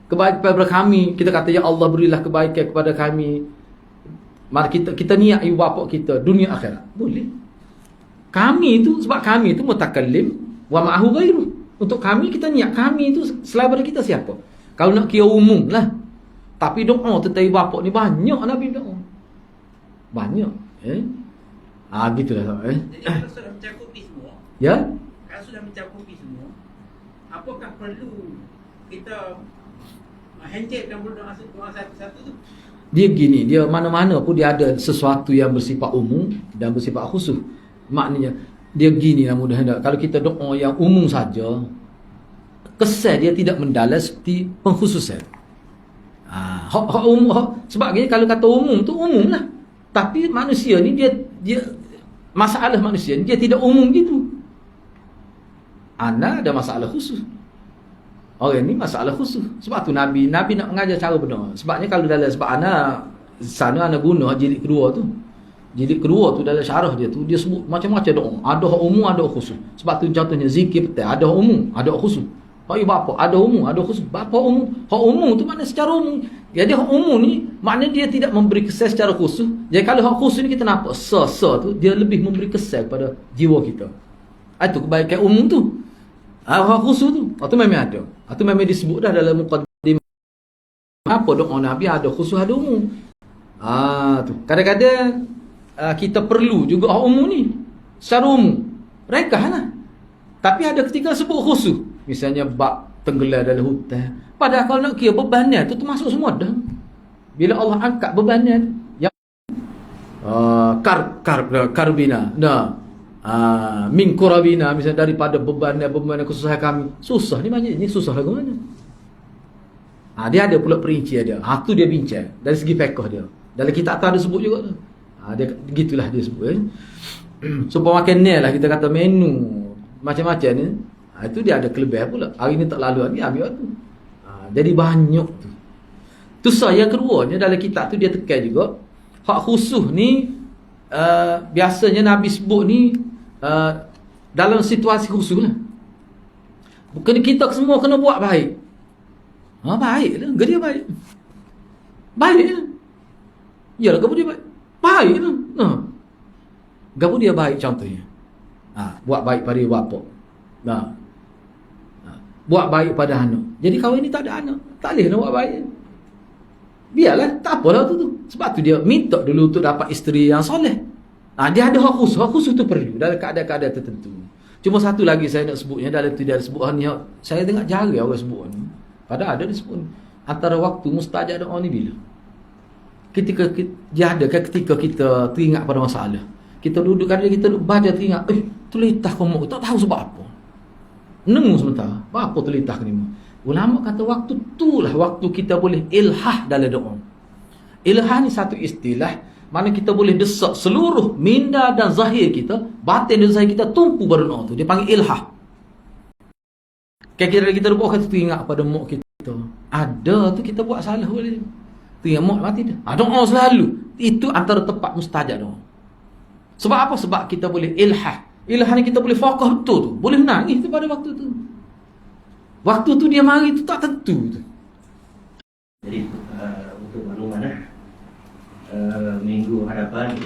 Kebaikan kepada kami, kita kata ya Allah berilah kebaikan kepada kami. Mari kita niat ibu bapa kita dunia akhirat. Boleh. Kami itu, sebab kami itu mutakallim wa ma'ahu ghairu. Untuk kami, kita niat kami itu selain daripada kita siapa? Kalau nak kira umum lah. Tapi doa tentang ibu bapa ni banyak Nabi doa. Banyak. Gitulah. Jadi kalau sudah mencakupi semua, Ya? kalau sudah mencakupi semua, apakah perlu kita handicapkan doa satu-satu tu? Dia gini, dia mana-mana pun dia ada sesuatu yang bersifat umum dan bersifat khusus. Maknanya dia gini lah mudah-mudahan. Kalau kita doa yang umum saja, kesan dia tidak mendalam seperti pengkhususan. Sebab gini, kalau kata umum tu umum lah. Tapi manusia ni dia masalah manusia ni dia tidak umum gitu. Ana ada masalah khusus. Orang ni masalah khusus. Sebab tu Nabi nak mengajar cara berdoa. Sebabnya kalau dalam sebab sana guna jilid kedua tu. Jilid kedua tu dalam syarah dia tu, dia sebut macam-macam doa. Ada hak umum, ada hak khusus. Sebab tu contohnya zikir petang, ada hak umum, ada hak khusus. Hak bapa, ada umum, ada khusus. Bapa umum, hak umum tu makna secara umum. Jadi hak umum ni makna dia tidak memberi kesan secara khusus. Jadi kalau hak khusus ni kita nampak tu dia lebih memberi kesan kepada jiwa kita. Itu kebaikan umum tu. Hak khusus tu, itu memang ada. Itu memang disebut dah dalam muqaddimah. Apa doa Nabi ada khusus, ada umum. Tu. Kadang-kadang kita perlu juga hak umum ni. Secara umum. Rekah lah. Tapi ada ketika sebut khusus. Misalnya bab tenggelam dalam hutan. Padahal kalau nak kira bebanan tu termasuk semua dah. Bila Allah angkat bebanan yang karbina. Min kurabina, misalnya daripada beban kesusahan kami. Susah ni banyak, ni susah lagu mana? Dia ada pula perinci dia. Tu dia bincang dari segi fiqh dia. Dalam kitab tu ada sebut juga tu. Dia gitulah dia sebut. Supaya makan ni lah kita kata menu macam-macam ni. Itu dia ada kelebihan pula. Hari ni tak lalu lagi ambil tu. Jadi banyak tu. Tu yang keduanya dalam kitab tu dia tekan juga hak khusus ni biasanya Nabi sebut ni dalam situasi khusus lah. Bukan kita semua kena buat baik. Baik lah. Ke dia baik? Baik lah. Yalah, kenapa dia baik? Baik lah. Kenapa dia baik contohnya? Buat baik pada bapa. buat baik pada anak. Jadi kahwin ni tak ada anak, tak boleh nak buat baik. Biarlah, tak apalah tu. Sebab tu dia minta dulu untuk dapat isteri yang soleh. Dia ada hak khusus tu perlu dalam keadaan-keadaan tertentu. Cuma satu lagi saya nak sebutnya, dalam tu dia sebut ni, saya dengar jarang orang sebut ni. Padahal ada disebut ni. Antara waktu mustajab doa ni bila? Ketika dia ada kan, ketika kita teringat pada masalah. Kita duduk kadang kita duduk baca teringat, terlitah komok, tak tahu sebab apa. Nengung sementara, apa terlitah ni? Ulama kata waktu itulah waktu kita boleh ilhah dalam doa. Ilhah ni satu istilah mana kita boleh desak seluruh minda dan zahir kita, batin dan zahir kita tumpu pada doa tu. Dia panggil ilhah. Kira-kira kita buat kata teringat pada mak kita. Ada tu kita buat salah boleh. Teringat mak mati dah. Doa selalu. Itu antara tempat mustajab doa. Sebab apa? Sebab kita boleh ilhah. Ilhah ni kita boleh fokus betul tu. Boleh menangis tu pada waktu tu. Waktu tu dia mari tu tak tentu tu. Jadi untuk makluman minggu hadapan